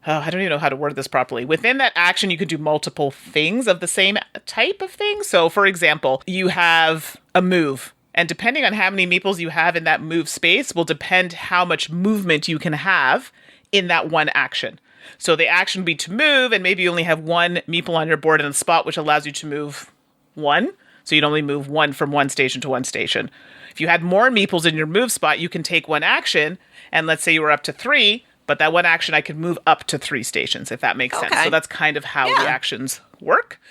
I don't even know how to word this properly. Within that action, you could do multiple things of the same type of thing. So, for example, you have a move. And depending on how many meeples you have in that move space will depend how much movement you can have in that one action. So the action would be to move, and maybe you only have 1 meeple on your board in a spot, which allows you to move 1. So you'd only move 1 from one station to one station. If you had more meeples in your move spot, you can take 1 action, and let's say you were up to 3, but that 1 action I could move up to 3 stations, if that makes sense. So that's kind of how the actions work.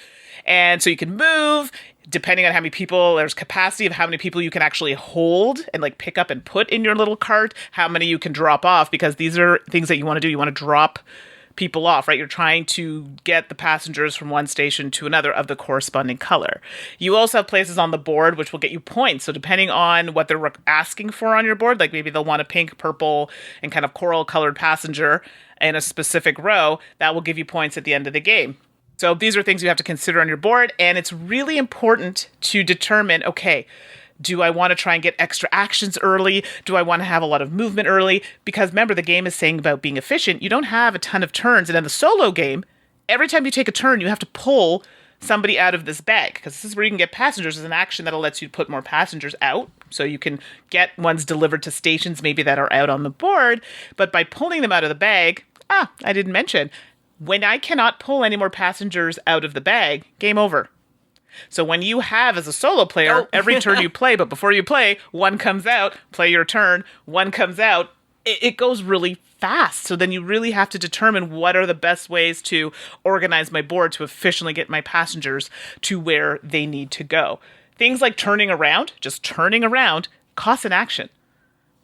And so you can move, depending on how many people, there's capacity of how many people you can actually hold and like pick up and put in your little cart, how many you can drop off, because these are things that you want to do. You want to drop people off, right? You're trying to get the passengers from one station to another of the corresponding color. You also have places on the board which will get you points. So depending on what they're asking for on your board, like maybe they'll want a pink, purple, and kind of coral colored passenger in a specific row, that will give you points at the end of the game. So these are things you have to consider on your board, and it's really important to determine, okay, do I want to try and get extra actions early? Do I want to have a lot of movement early? Because remember, the game is saying about being efficient. You don't have a ton of turns. And in the solo game, every time you take a turn, you have to pull somebody out of this bag. Because this is where you can get passengers as an action that'll let you put more passengers out. So you can get ones delivered to stations maybe that are out on the board. But by pulling them out of the bag, I didn't mention, when I cannot pull any more passengers out of the bag, game over. So when you have, as a solo player, every turn you play, but before you play, one comes out, play your turn, one comes out, it goes really fast. So then you really have to determine what are the best ways to organize my board to efficiently get my passengers to where they need to go. Things like turning around, just turning around, costs an action.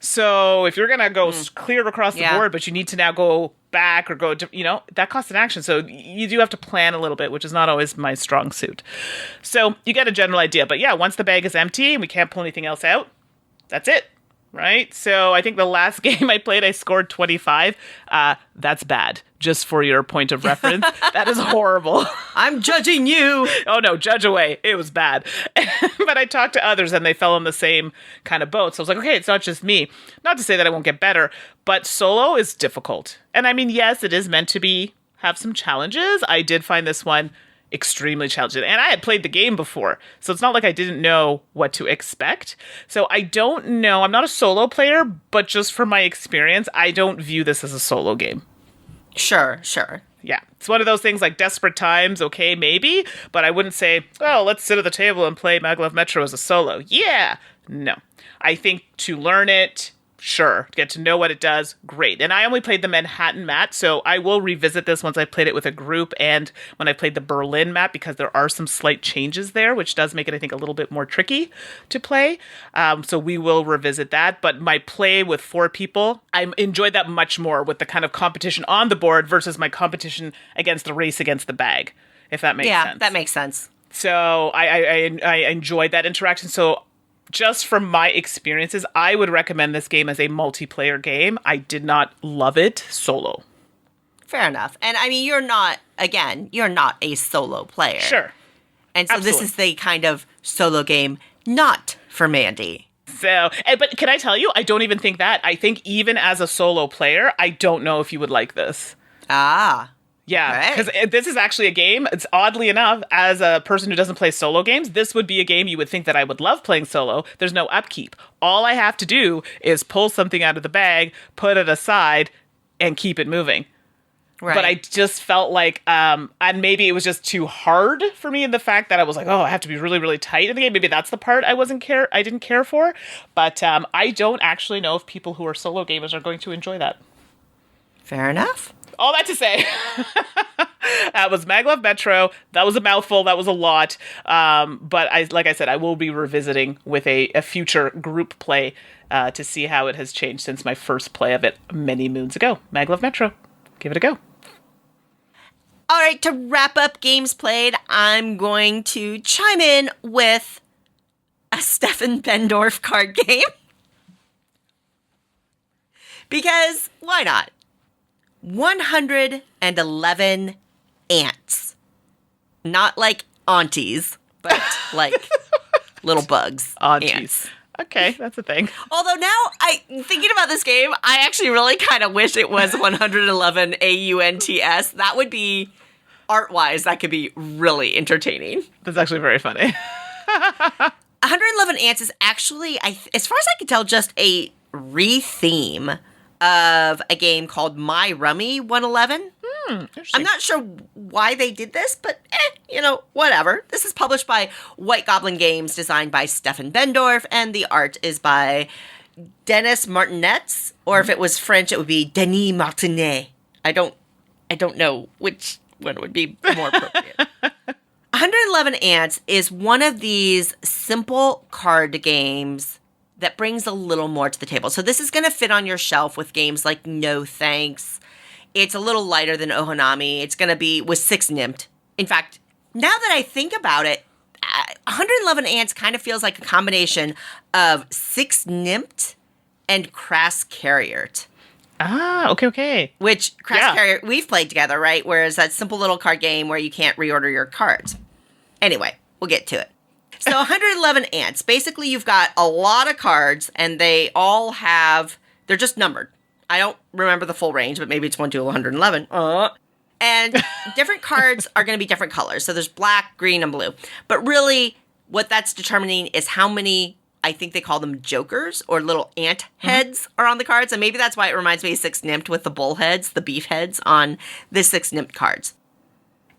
So if you're going to go clear across the board, but you need to now go back or go, that costs an action. So you do have to plan a little bit, which is not always my strong suit. So you get a general idea. But yeah, once the bag is empty and we can't pull anything else out, that's it. Right? So I think the last game I played, I scored 25. That's bad. Just for your point of reference. That is horrible. I'm judging you. Oh no, judge away. It was bad. But I talked to others and they fell in the same kind of boat. So I was like, okay, it's not just me. Not to say that I won't get better, but solo is difficult. And I mean, yes, it is meant to have some challenges. I did find this one extremely challenging. And I had played the game before, so it's not like I didn't know what to expect. So I don't know. I'm not a solo player, but just from my experience, I don't view this as a solo game. Sure. Yeah. It's one of those things like Desperate Times, okay, maybe, but I wouldn't say, oh, let's sit at the table and play Maglev Metro as a solo. Yeah. No. I think to learn it, sure. Get to know what it does, great. And I only played the Manhattan map, so I will revisit this once I played it with a group and when I played the Berlin map, because there are some slight changes there, which does make it, I think, a little bit more tricky to play. So we will revisit that. But my play with 4 people, I enjoyed that much more with the kind of competition on the board versus my competition against the race against the bag, if that makes sense. Yeah, that makes sense. So I enjoyed that interaction. So just from my experiences, I would recommend this game as a multiplayer game. I did not love it solo. Fair enough. And I mean, you're not a solo player. Sure. And so Absolutely. This is the kind of solo game not for Mandy. So, but can I tell you, I don't even think that. I think even as a solo player, I don't know if you would like this. Ah. Yeah, because this is actually a game. It's oddly enough, as a person who doesn't play solo games, this would be a game you would think that I would love playing solo. There's no upkeep. All I have to do is pull something out of the bag, put it aside, and keep it moving. Right. But I just felt like, and maybe it was just too hard for me in the fact that I was like, oh, I have to be really, really tight in the game. Maybe that's the part I didn't care for. But I don't actually know if people who are solo gamers are going to enjoy that. Fair enough. All that to say, that was Maglev Metro. That was a mouthful. That was a lot. But like I said, I will be revisiting with a future group play to see how it has changed since my first play of it many moons ago. Maglev Metro. Give it a go. All right, to wrap up games played, I'm going to chime in with a Stefan Bendorf card game. Because why not? 111 ants. Not like aunties, but like little bugs. Aunties. Ants. Okay, that's a thing. Although now, thinking about this game, I actually really kind of wish it was 111 AUNTS. That would be, art-wise, that could be really entertaining. That's actually very funny. 111 ants is actually, as far as I can tell, just a re-theme of a game called My Rummy 111. I'm not sure why they did this, but whatever. This is published by White Goblin Games, designed by Stefan Bendorf, and the art is by Denis Martinets, or if it was French, it would be Denis Martinet. I don't know which one would be more appropriate. 111 Ants is one of these simple card games that brings a little more to the table. So this is going to fit on your shelf with games like No Thanks It's a little lighter than Ohanami. It's going to be with 6 nymphed. In fact, now that I think about it, 111 ants kind of feels like a combination of 6 nymphed and Crass Carriert. Ah, okay. Which Crass Carriert, we've played together, right? Whereas that simple little card game where you can't reorder your cards. Anyway, we'll get to it. So 111 ants. Basically, you've got a lot of cards, and they all have, they're just numbered. I don't remember the full range, but maybe it's 1 to 111. And different cards are going to be different colors. So there's black, green, and blue. But really, what that's determining is how many, I think they call them jokers or little ant heads are on the cards. And maybe that's why it reminds me of 6 nymphed with the bull heads, the beef heads on the 6 nymphed cards.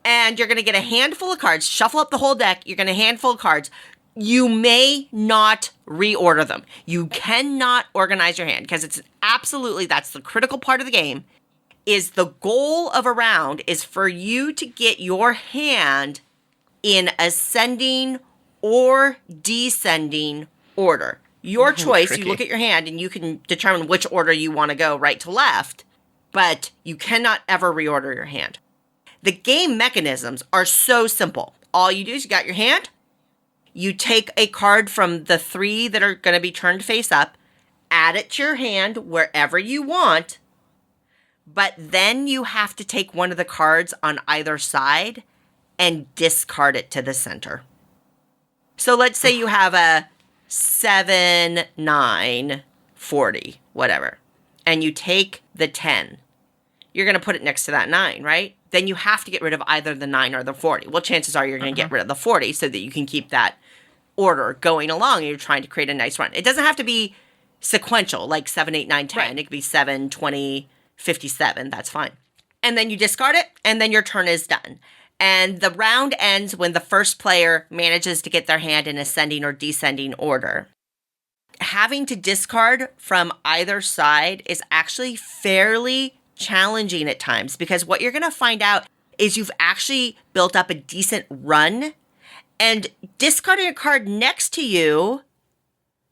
And you're going to get a handful of cards, shuffle up the whole deck. You're going to handful of cards. You may not reorder them. You cannot organize your hand because it's absolutely, that's the critical part of the game, is the goal of a round is for you to get your hand in ascending or descending order. Your choice, tricky. You look at your hand and you can determine which order you want to go, right to left, but you cannot ever reorder your hand. The game mechanisms are so simple. All you do is you got your hand, you take a card from the 3 that are going to be turned face up, add it to your hand wherever you want, but then you have to take one of the cards on either side and discard it to the center. So let's say you have a 7, 9, 40, whatever, and you take the 10. You're going to put it next to that 9, right? Then you have to get rid of either the 9 or the 40. Well, chances are you're going to get rid of the 40 so that you can keep that order going along and you're trying to create a nice run. It doesn't have to be sequential, like 7, 8, 9, 10. Right. It could be 7, 20, 57. That's fine. And then you discard it, and then your turn is done. And the round ends when the first player manages to get their hand in ascending or descending order. Having to discard from either side is actually fairly challenging at times because what you're going to find out is you've actually built up a decent run, and discarding a card next to you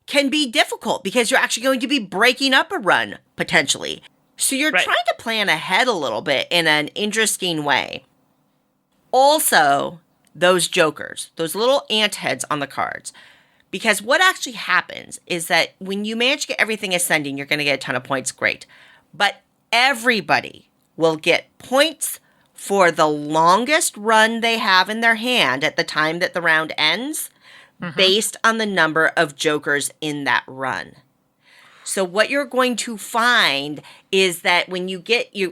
can be difficult because you're actually going to be breaking up a run potentially. So you're trying to plan ahead a little bit in an interesting way. Also, those jokers, those little ant heads on the cards, because what actually happens is that when you manage to get everything ascending, you're going to get a ton of points, great. But everybody will get points for the longest run they have in their hand at the time that the round ends, based on the number of jokers in that run. So what you're going to find is that when you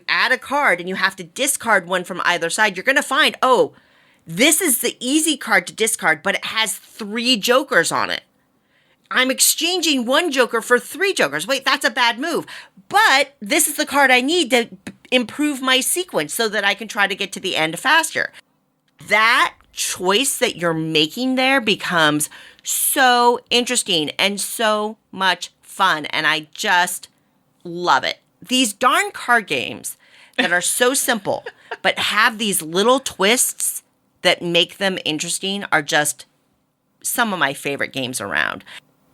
add a card and you have to discard one from either side, you're going to find, oh, this is the easy card to discard, but it has 3 jokers on it. I'm exchanging 1 joker for 3 jokers. Wait, that's a bad move. But this is the card I need to improve my sequence so that I can try to get to the end faster. That choice that you're making there becomes so interesting and so much fun, and I just love it. These darn card games that are so simple but have these little twists that make them interesting are just some of my favorite games around.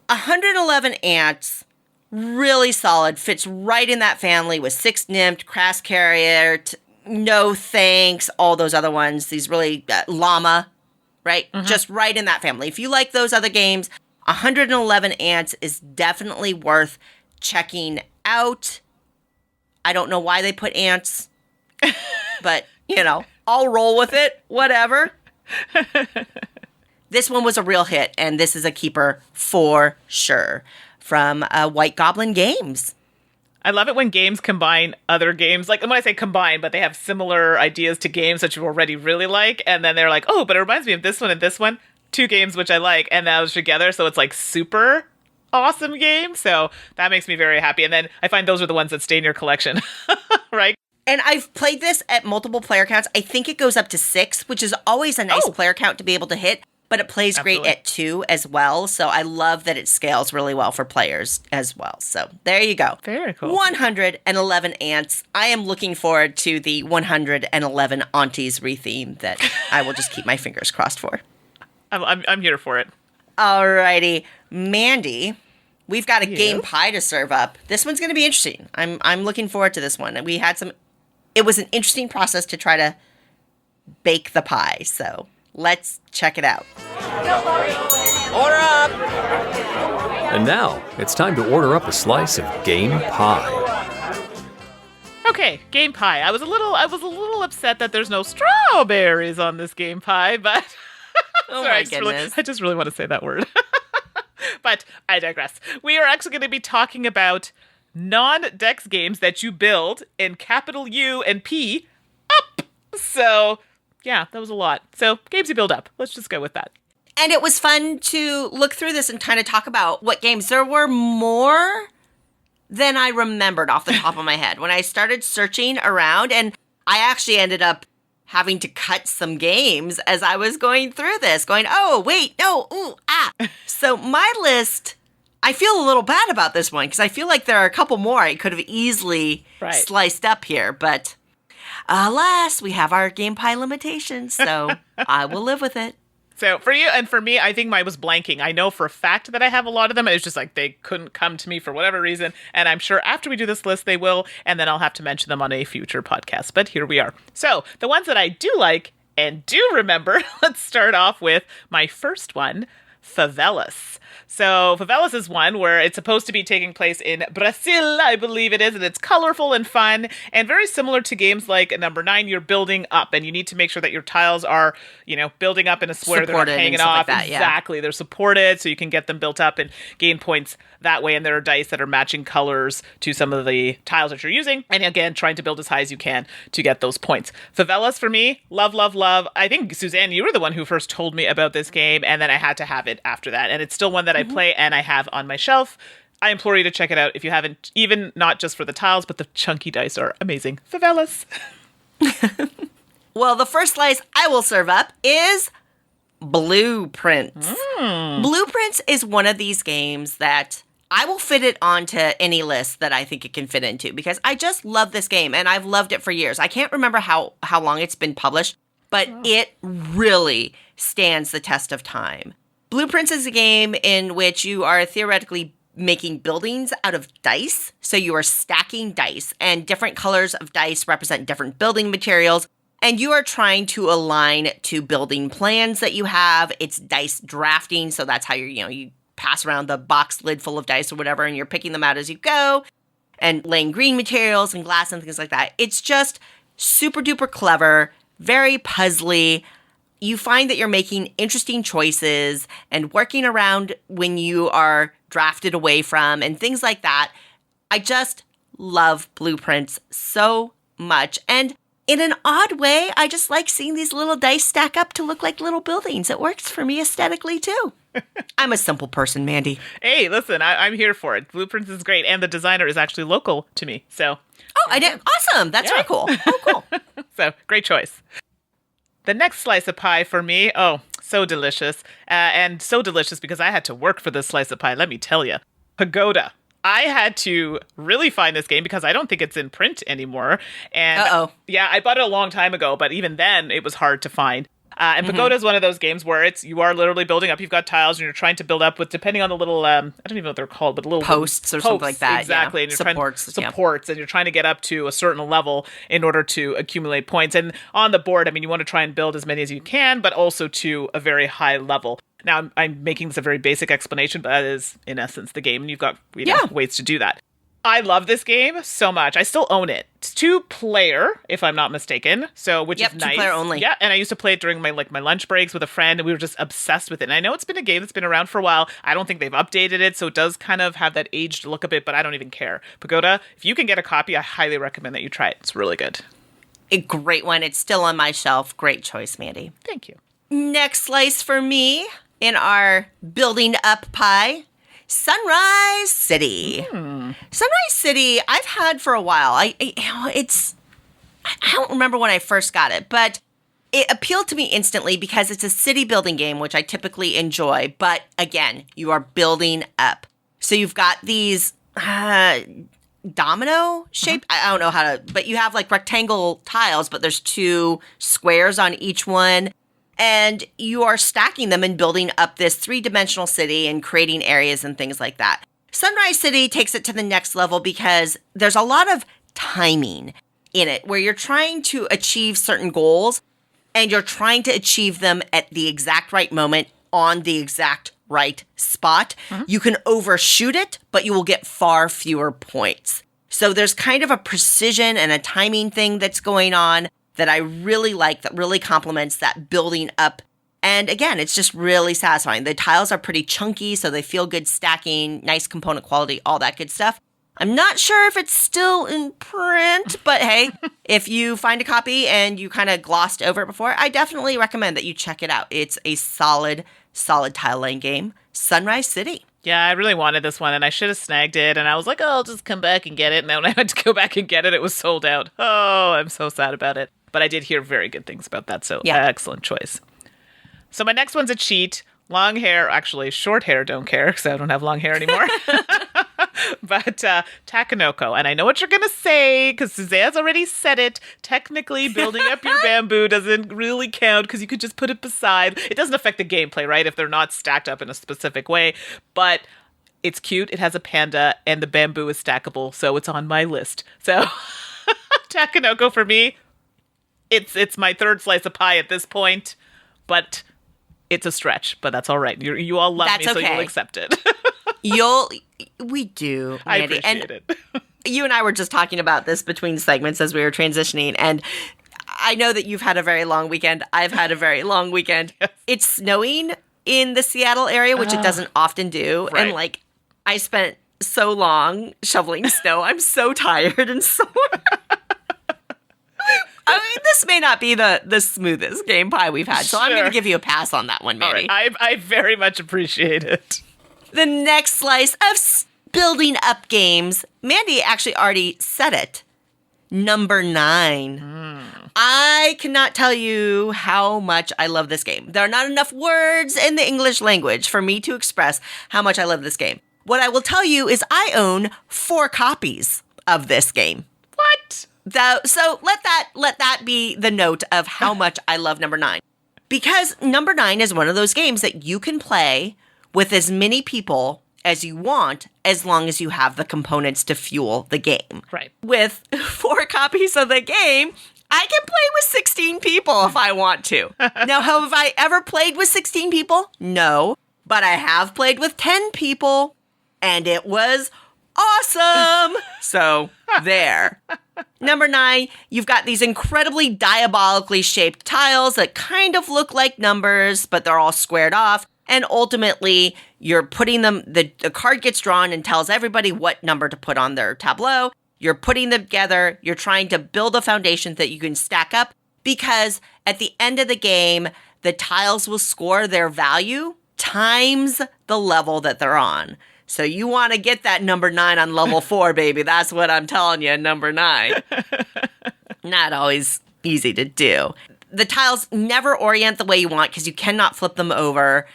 111 Ants, really solid, fits right in that family with 6 nymphed, Crass Carriert, No Thanks, all those other ones, these really, Llama, right? Just right in that family. If you like those other games, 111 Ants is definitely worth checking out. I don't know why they put ants, but, I'll roll with it, whatever. This one was a real hit, and this is a keeper for sure from White Goblin Games. I love it when games combine other games. Like, when I say combine, but they have similar ideas to games that you already really like, and then they're like, oh, but it reminds me of this one and this one. 2 games which I like, and those together, so it's like super awesome game. So that makes me very happy. And then I find those are the ones that stay in your collection, right? And I've played this at multiple player counts. I think it goes up to 6, which is always a nice player count to be able to hit, but it plays great at 2 as well. So I love that it scales really well for players as well. So there you go. Very cool. 111 Ants. I am looking forward to the 111 Aunties retheme that I will just keep my fingers crossed for. I'm here for it. Alrighty, Mandy, we've got a game pie to serve up. This one's going to be interesting. I'm looking forward to this one. And we had some it was an interesting process to try to bake the pie. So let's check it out. Order up! And now, it's time to order up a slice of game pie. Okay, game pie. I was a little upset that there's no strawberries on this game pie, but Oh sorry, my goodness. I just really want to say that word. But I digress. We are actually going to be talking about non-dex games that you build in capital U and P up. So, yeah, that was a lot. So, games you build up. Let's just go with that. And it was fun to look through this and kind of talk about what games. There were more than I remembered off the top of my head when I started searching around. And I actually ended up having to cut some games as I was going through this, going, oh, wait, no, ooh, ah. So my list, I feel a little bad about this one because I feel like there are a couple more I could have easily sliced up here. But alas, we have our game pie limitations, so I will live with it. So for you and for me, I think mine was blanking. I know for a fact that I have a lot of them. It's just like they couldn't come to me for whatever reason. And I'm sure after we do this list, they will. And then I'll have to mention them on a future podcast. But here we are. So the ones that I do like and do remember, let's start off with my first one, Favelas. So Favelas is one where it's supposed to be taking place in Brazil, I believe it is, and it's colorful and fun, and very similar to games like number 9, you're building up, and you need to make sure that your tiles are, building up in a square, they're not hanging off. Like that, exactly, they're supported, so you can get them built up and gain points that way, and there are dice that are matching colors to some of the tiles that you're using, and again, trying to build as high as you can to get those points. Favelas, for me, love, love, love. I think, Suzanne, you were the one who first told me about this game, and then I had to have it after that, and it's still one that I play and I have on my shelf. I implore you to check it out if you haven't, even not just for the tiles, but the chunky dice are amazing. Favelas. Well, the first slice I will serve up is Blueprints. Blueprints is one of these games that I will fit it onto any list that I think it can fit into because I just love this game and I've loved it for years. I can't remember how long it's been published, but it really stands the test of time. Blueprints is a game in which you are theoretically making buildings out of dice. So you are stacking dice, and different colors of dice represent different building materials. And you are trying to align to building plans that you have. It's dice drafting. So that's how you pass around the box lid full of dice or whatever, and you're picking them out as you go and laying green materials and glass and things like that. It's just super duper clever, very puzzly. You find that you're making interesting choices and working around when you are drafted away from and things like that. I just love Blueprints so much. And in an odd way, I just like seeing these little dice stack up to look like little buildings. It works for me aesthetically too. I'm a simple person, Mandy. Hey, listen, I'm here for it. Blueprints is great. And the designer is actually local to me. So. Oh, I did. Awesome. That's very cool. Oh, cool. So great choice. The next slice of pie for me, so delicious. And so delicious because I had to work for this slice of pie, let me tell you. Pagoda. I had to really find this game because I don't think it's in print anymore. And yeah, I bought it a long time ago, but even then it was hard to find. And Pagoda is one of those games where you are literally building up. You've got tiles and you're trying to build up with, depending on the little, I don't even know what they're called, but little posts or something like that. Exactly. Yeah. And you're supports. And you're trying to get up to a certain level in order to accumulate points. And on the board, you want to try and build as many as you can, but also to a very high level. Now, I'm making this a very basic explanation, but that is, in essence, the game. And you've got ways to do that. I love this game so much. I still own it. It's 2-player, if I'm not mistaken. So, which is nice. 2-player only. Yeah, and I used to play it during my lunch breaks with a friend, and we were just obsessed with it. And I know it's been a game that's been around for a while. I don't think they've updated it, so it does kind of have that aged look a bit, but I don't even care. Pagoda, if you can get a copy, I highly recommend that you try it. It's really good. A great one. It's still on my shelf. Great choice, Mandy. Thank you. Next slice for me in our building up pie. Sunrise City. Sunrise City, I've had for a while. I don't remember when I first got it, but it appealed to me instantly because it's a city building game, which I typically enjoy. But again, you are building up. So you've got these domino shape. I don't know how to, but you have like rectangle tiles, but there's 2 squares on each one. And you are stacking them and building up this 3-dimensional city and creating areas and things like that. Sunrise City takes it to the next level because there's a lot of timing. in it where you're trying to achieve certain goals and you're trying to achieve them at the exact right moment on the exact right spot. You can overshoot it, but you will get far fewer points. So there's kind of a precision and a timing thing that's going on that I really like, that really complements that building up. And again, it's just really satisfying. The tiles are pretty chunky, so they feel good stacking, nice component quality, all that good stuff. I'm not sure if it's still in print, but hey, if you find a copy and you kind of glossed over it before, I definitely recommend that you check it out. It's a solid tile laying game. Sunrise City. Yeah, I really wanted this one, and I should have snagged it, and I was like, oh, I'll just come back and get it. And then when I had to go back and get it, it was sold out. Oh, I'm so sad about it. But I did hear very good things about that, so excellent choice. So my next one's a cheat. Long hair, actually short hair, don't care, because I don't have long hair anymore. But Takenoko. And I know what you're going to say, because Suzanne's already said it. Technically, building up your bamboo doesn't really count, because you could just put it beside. It doesn't affect the gameplay, right, if they're not stacked up in a specific way. But it's cute. It has a panda, and the bamboo is stackable, so it's on my list. So Takenoko for me, it's my third slice of pie at this point, but it's a stretch, but that's all right. You all love me, so you'll accept it. We do, Mandy. I appreciate it. You and I were just talking about this between segments as we were transitioning, and I know that you've had a very long weekend. I've had a very long weekend. Yes. It's snowing in the Seattle area, which it doesn't often do, right. and I spent so long shoveling snow. I'm so tired and sore. I mean, this may not be the smoothest game pie we've had, so I'm going to give you a pass on that one, Mandy. All right. I very much appreciate it. The next slice of building up games, Mandy actually already said it. Number 9. I cannot tell you how much I love this game. There are not enough words in the English language for me to express how much I love this game. What I will tell you is I own 4 copies of this game. What? So let that be the note of how much I love number 9. Because number 9 is one of those games that you can play with as many people as you want, as long as you have the components to fuel the game. Right. With 4 copies of the game, I can play with 16 people if I want to. Now, have I ever played with 16 people? No. But I have played with 10 people, and it was awesome. So, there. Number 9, you've got these incredibly diabolically shaped tiles that kind of look like numbers, but they're all squared off. And ultimately, you're putting them, the card gets drawn and tells everybody what number to put on their tableau. You're putting them together. You're trying to build a foundation that you can stack up, because at the end of the game, the tiles will score their value times the level that they're on. So you want to get that number 9 on level 4, baby. That's what I'm telling you, number 9. Not always easy to do. The tiles never orient the way you want because you cannot flip them over.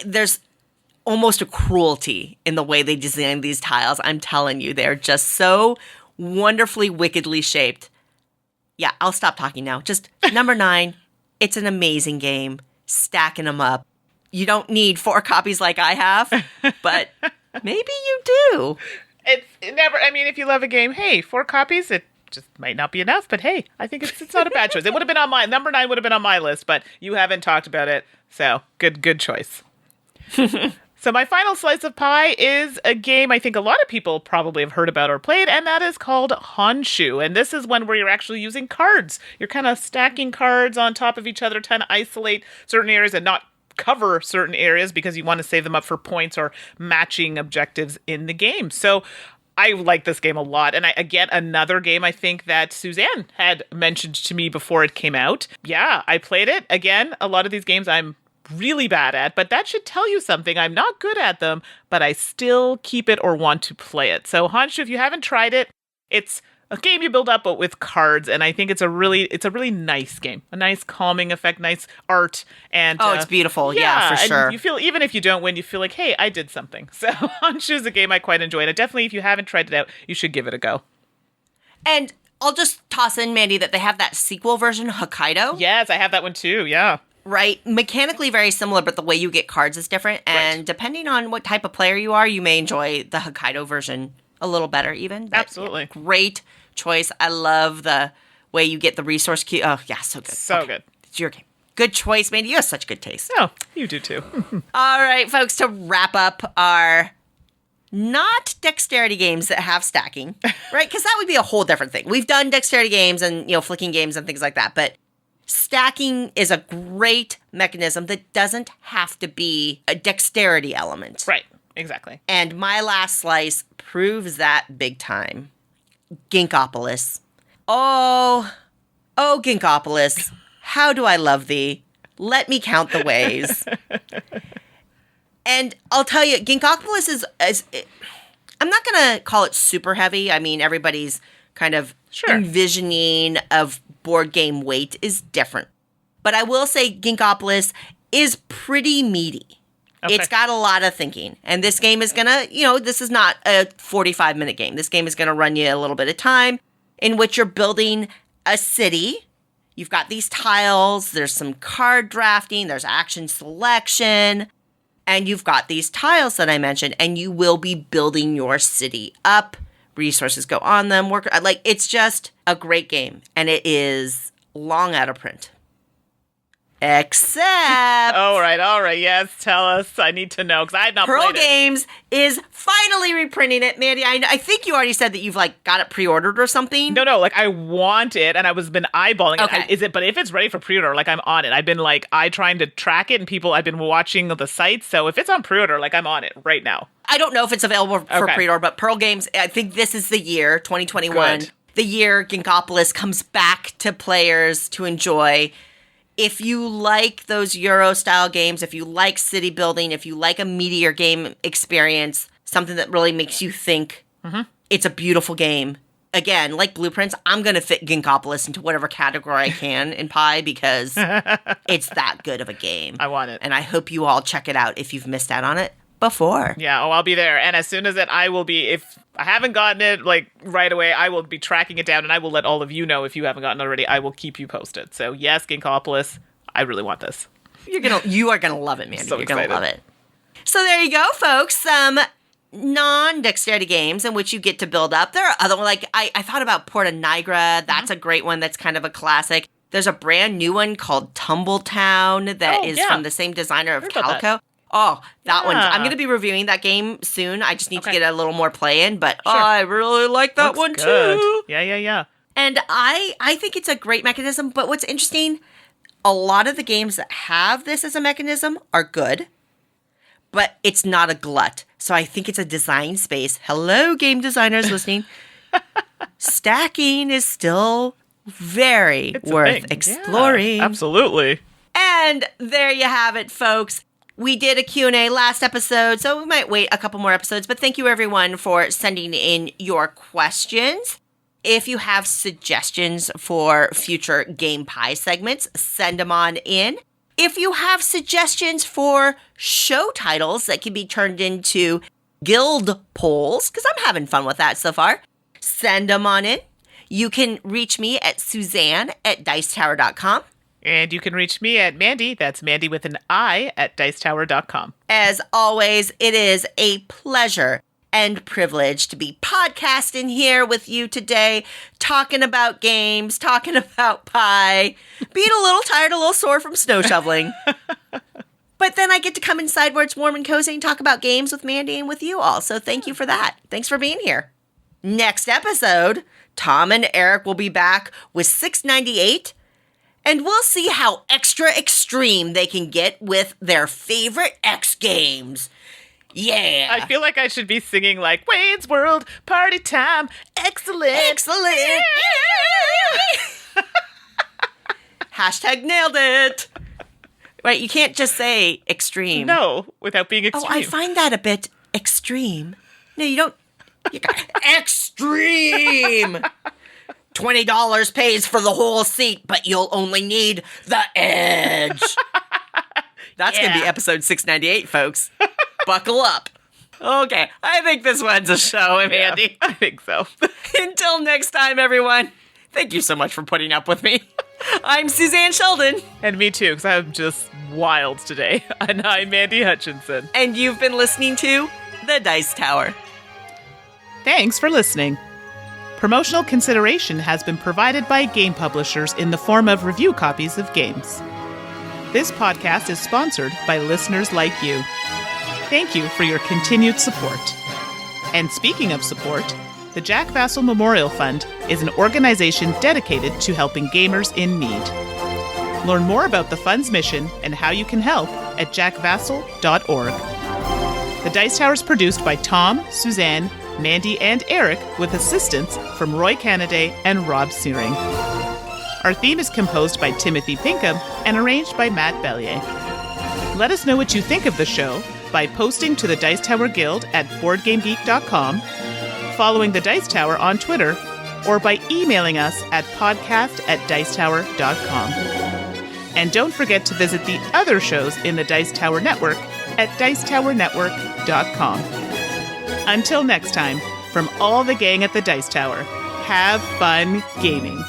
There's almost a cruelty in the way they design these tiles. I'm telling you, they're just so wonderfully, wickedly shaped. Yeah, I'll stop talking now. Just number 9, it's an amazing game. Stacking them up. You don't need 4 copies like I have, but maybe you do. It's never, I mean, if you love a game, hey, 4 copies, it just might not be enough, but hey, I think it's not a bad choice. It would have been on number 9 would have been on my list, but you haven't talked about it, so good choice. So my final slice of pie is a game I think a lot of people probably have heard about or played, and that is called Honshu. And this is one where you're actually using cards. You're kind of stacking cards on top of each other, trying to isolate certain areas and not cover certain areas because you want to save them up for points or matching objectives in the game. So I like this game a lot. And again, another game I think that Suzanne had mentioned to me before it came out. Yeah, I played it. Again, a lot of these games I'm really bad at, but that should tell you something. I'm not good at them, but I still keep it or want to play it. So Honshu, if you haven't tried it, it's a game you build up but with cards, and I think it's a really nice game. A nice calming effect, nice art, and it's beautiful. Yeah, for sure. And you feel, even if you don't win, you feel like, hey, I did something. So Honshu is a game I quite enjoy, and definitely, if you haven't tried it out, you should give it a go. And I'll just toss in, Mandy, that they have that sequel version, Hokkaido. Yes, I have that one too. Yeah. Right. Mechanically very similar, but the way you get cards is different. And depending on what type of player you are, you may enjoy the Hokkaido version a little better even. But Absolutely. Yeah, great choice. I love the way you get the resource queue. Oh, yeah, so good. So good. It's your game. Good choice, Mandy. You have such good taste. Oh, you do too. All right, folks, to wrap up our not dexterity games that have stacking, right? Because that would be a whole different thing. We've done dexterity games and, flicking games and things like that, but stacking is a great mechanism that doesn't have to be a dexterity element. Right. Exactly. And my last slice proves that big time. Ginkopolis. Oh, Ginkopolis. How do I love thee? Let me count the ways. And I'll tell you, Ginkopolis is I'm not going to call it super heavy. I mean, everybody's kind of envisioning of board game weight is different. But I will say Ginkopolis is pretty meaty. Okay. It's got a lot of thinking. And this game is going to, this is not a 45-minute game. This game is going to run you a little bit of time in which you're building a city. You've got these tiles, there's some card drafting, there's action selection, and you've got these tiles that I mentioned, and you will be building your city up. Resources go on them. It's just a great game, and it is long out of print. Except... All right. Yes, tell us. I need to know, because I have not Pearl played it. Games is finally reprinting it. Mandy, I think you already said that you've, got it pre-ordered or something. No, I want it, and I was been eyeballing it. Okay. But if it's ready for pre-order, I'm on it. I've been, trying to track it, and I've been watching the sites, so if it's on pre-order, I'm on it right now. I don't know if it's available for pre-order, but Pearl Games, I think this is the year, 2021, Good. The year Ginkopolis comes back to players to enjoy. If you like those Euro-style games, if you like city building, if you like a meatier game experience, something that really makes you think, It's a beautiful game. Again, like Blueprints, I'm going to fit Ginkopolis into whatever category I can in Pi because it's that good of a game. I want it. And I hope you all check it out if you've missed out on it before. Yeah, I'll be there. And as soon as I will be, if I haven't gotten it right away, I will be tracking it down and I will let all of you know if you haven't gotten it already. I will keep you posted. So yes, Ginkopolis, I really want this. You are gonna love it, Mandy. So You're gonna excited. love it. So there you go, folks. Some non-dexterity games in which you get to build up. There are other ones, I thought about Porta Nigra. That's a great one. That's kind of a classic. There's a brand new one called Tumbletown that is from the same designer of Calico. Oh, that one. I'm going to be reviewing that game soon. I just need to get a little more play in, but I really like that one good. too. Yeah. And I think it's a great mechanism, but what's interesting, a lot of the games that have this as a mechanism are good, but it's not a glut. So I think it's a design space. Hello, game designers listening. Stacking is still very worth exploring. Yeah, absolutely. And there you have it, folks. We did a Q&A last episode, so we might wait a couple more episodes, but thank you everyone for sending in your questions. If you have suggestions for future Game Pie segments, send them on in. If you have suggestions for show titles that can be turned into guild polls, because I'm having fun with that so far, send them on in. You can reach me at Suzanne@dicetower.com. And you can reach me at Mandy, that's Mandy with an I, at dicetower.com. As always, it is a pleasure and privilege to be podcasting here with you today, talking about games, talking about pie, being a little tired, a little sore from snow shoveling. But then I get to come inside where it's warm and cozy and talk about games with Mandy and with you all. So thank you for that. Thanks for being here. Next episode, Tom and Eric will be back with 698. And we'll see how extra extreme they can get with their favorite X games. Yeah. I feel like I should be singing Wayne's World, party time, excellent. Excellent. Hashtag nailed it. Right, you can't just say extreme. No, without being extreme. Oh, I find that a bit extreme. No, you don't. You got extreme. $20 pays for the whole seat, but you'll only need the edge. That's going to be episode 698, folks. Buckle up. Okay, I think this one's a show, Andy. I think so. Until next time, everyone. Thank you so much for putting up with me. I'm Suzanne Sheldon. And me too, because I'm just wild today. And I'm Mandy Hutchinson. And you've been listening to The Dice Tower. Thanks for listening. Promotional consideration has been provided by game publishers in the form of review copies of games. This podcast is sponsored by listeners like you. Thank you for your continued support. And speaking of support, the Jack Vassal Memorial Fund is an organization dedicated to helping gamers in need. Learn more about the fund's mission and how you can help at jackvassal.org. The Dice Tower is produced by Tom, Suzanne, Mandy, and Eric with assistance from Roy Canaday and Rob Searing. Our theme is composed by Timothy Pinkham and arranged by Matt Bellier. Let us know what you think of the show by posting to the Dice Tower Guild at BoardGameGeek.com, following the Dice Tower on Twitter, or by emailing us at podcast@dicetower.com. And don't forget to visit the other shows in the Dice Tower Network at dicetowernetwork.com. Until next time, from all the gang at the Dice Tower, have fun gaming.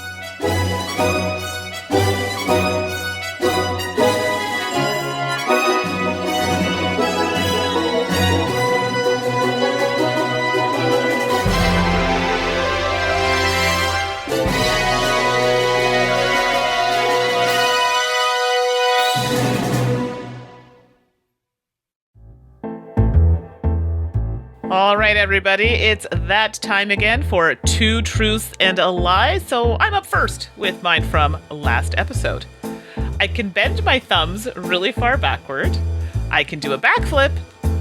All right, everybody, it's that time again for Two Truths and a Lie, so I'm up first with mine from last episode. I can bend my thumbs really far backward, I can do a backflip,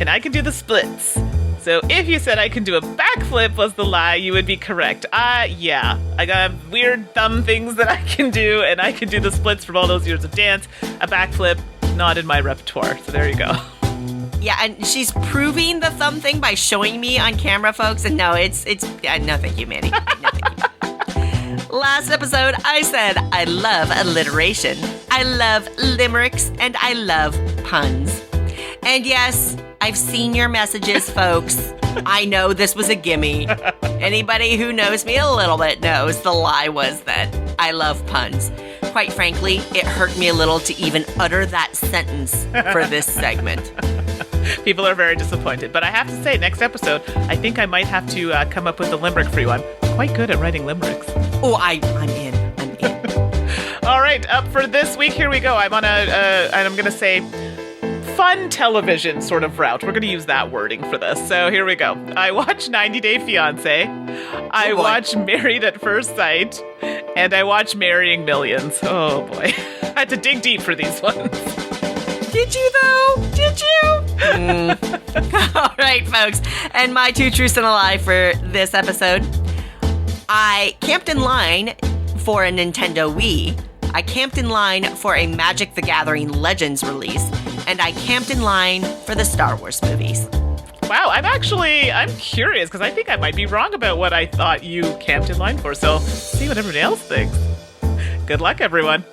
and I can do the splits. So if you said I can do a backflip was the lie, you would be correct. Yeah, I got weird thumb things that I can do, and I can do the splits from all those years of dance. A backflip, not in my repertoire, so there you go. Yeah, and she's proving the thumb thing by showing me on camera, folks. And no, it's no, thank you, Mandy. No, thank you. Last episode, I said I love alliteration, I love limericks, and I love puns. And yes, I've seen your messages, folks. I know this was a gimme. Anybody who knows me a little bit knows the lie was that I love puns. Quite frankly, it hurt me a little to even utter that sentence for this segment. People are very disappointed. But I have to say, next episode, I think I might have to come up with a limerick for you. I'm quite good at writing limericks. Oh, I'm in. All right, up for this week, here we go. I'm on and I'm going to say fun television sort of route. We're going to use that wording for this. So here we go. I watch 90 Day Fiancé. I watch Married at First Sight. And I watch Marrying Millions. Oh, boy. I had to dig deep for these ones. Did you, though? Did you? All right, folks. And my two truths and a lie for this episode. I camped in line for a Nintendo Wii. I camped in line for a Magic the Gathering Legends release. And I camped in line for the Star Wars movies. Wow, I'm curious, because I think I might be wrong about what I thought you camped in line for. So see what everybody else thinks. Good luck, everyone.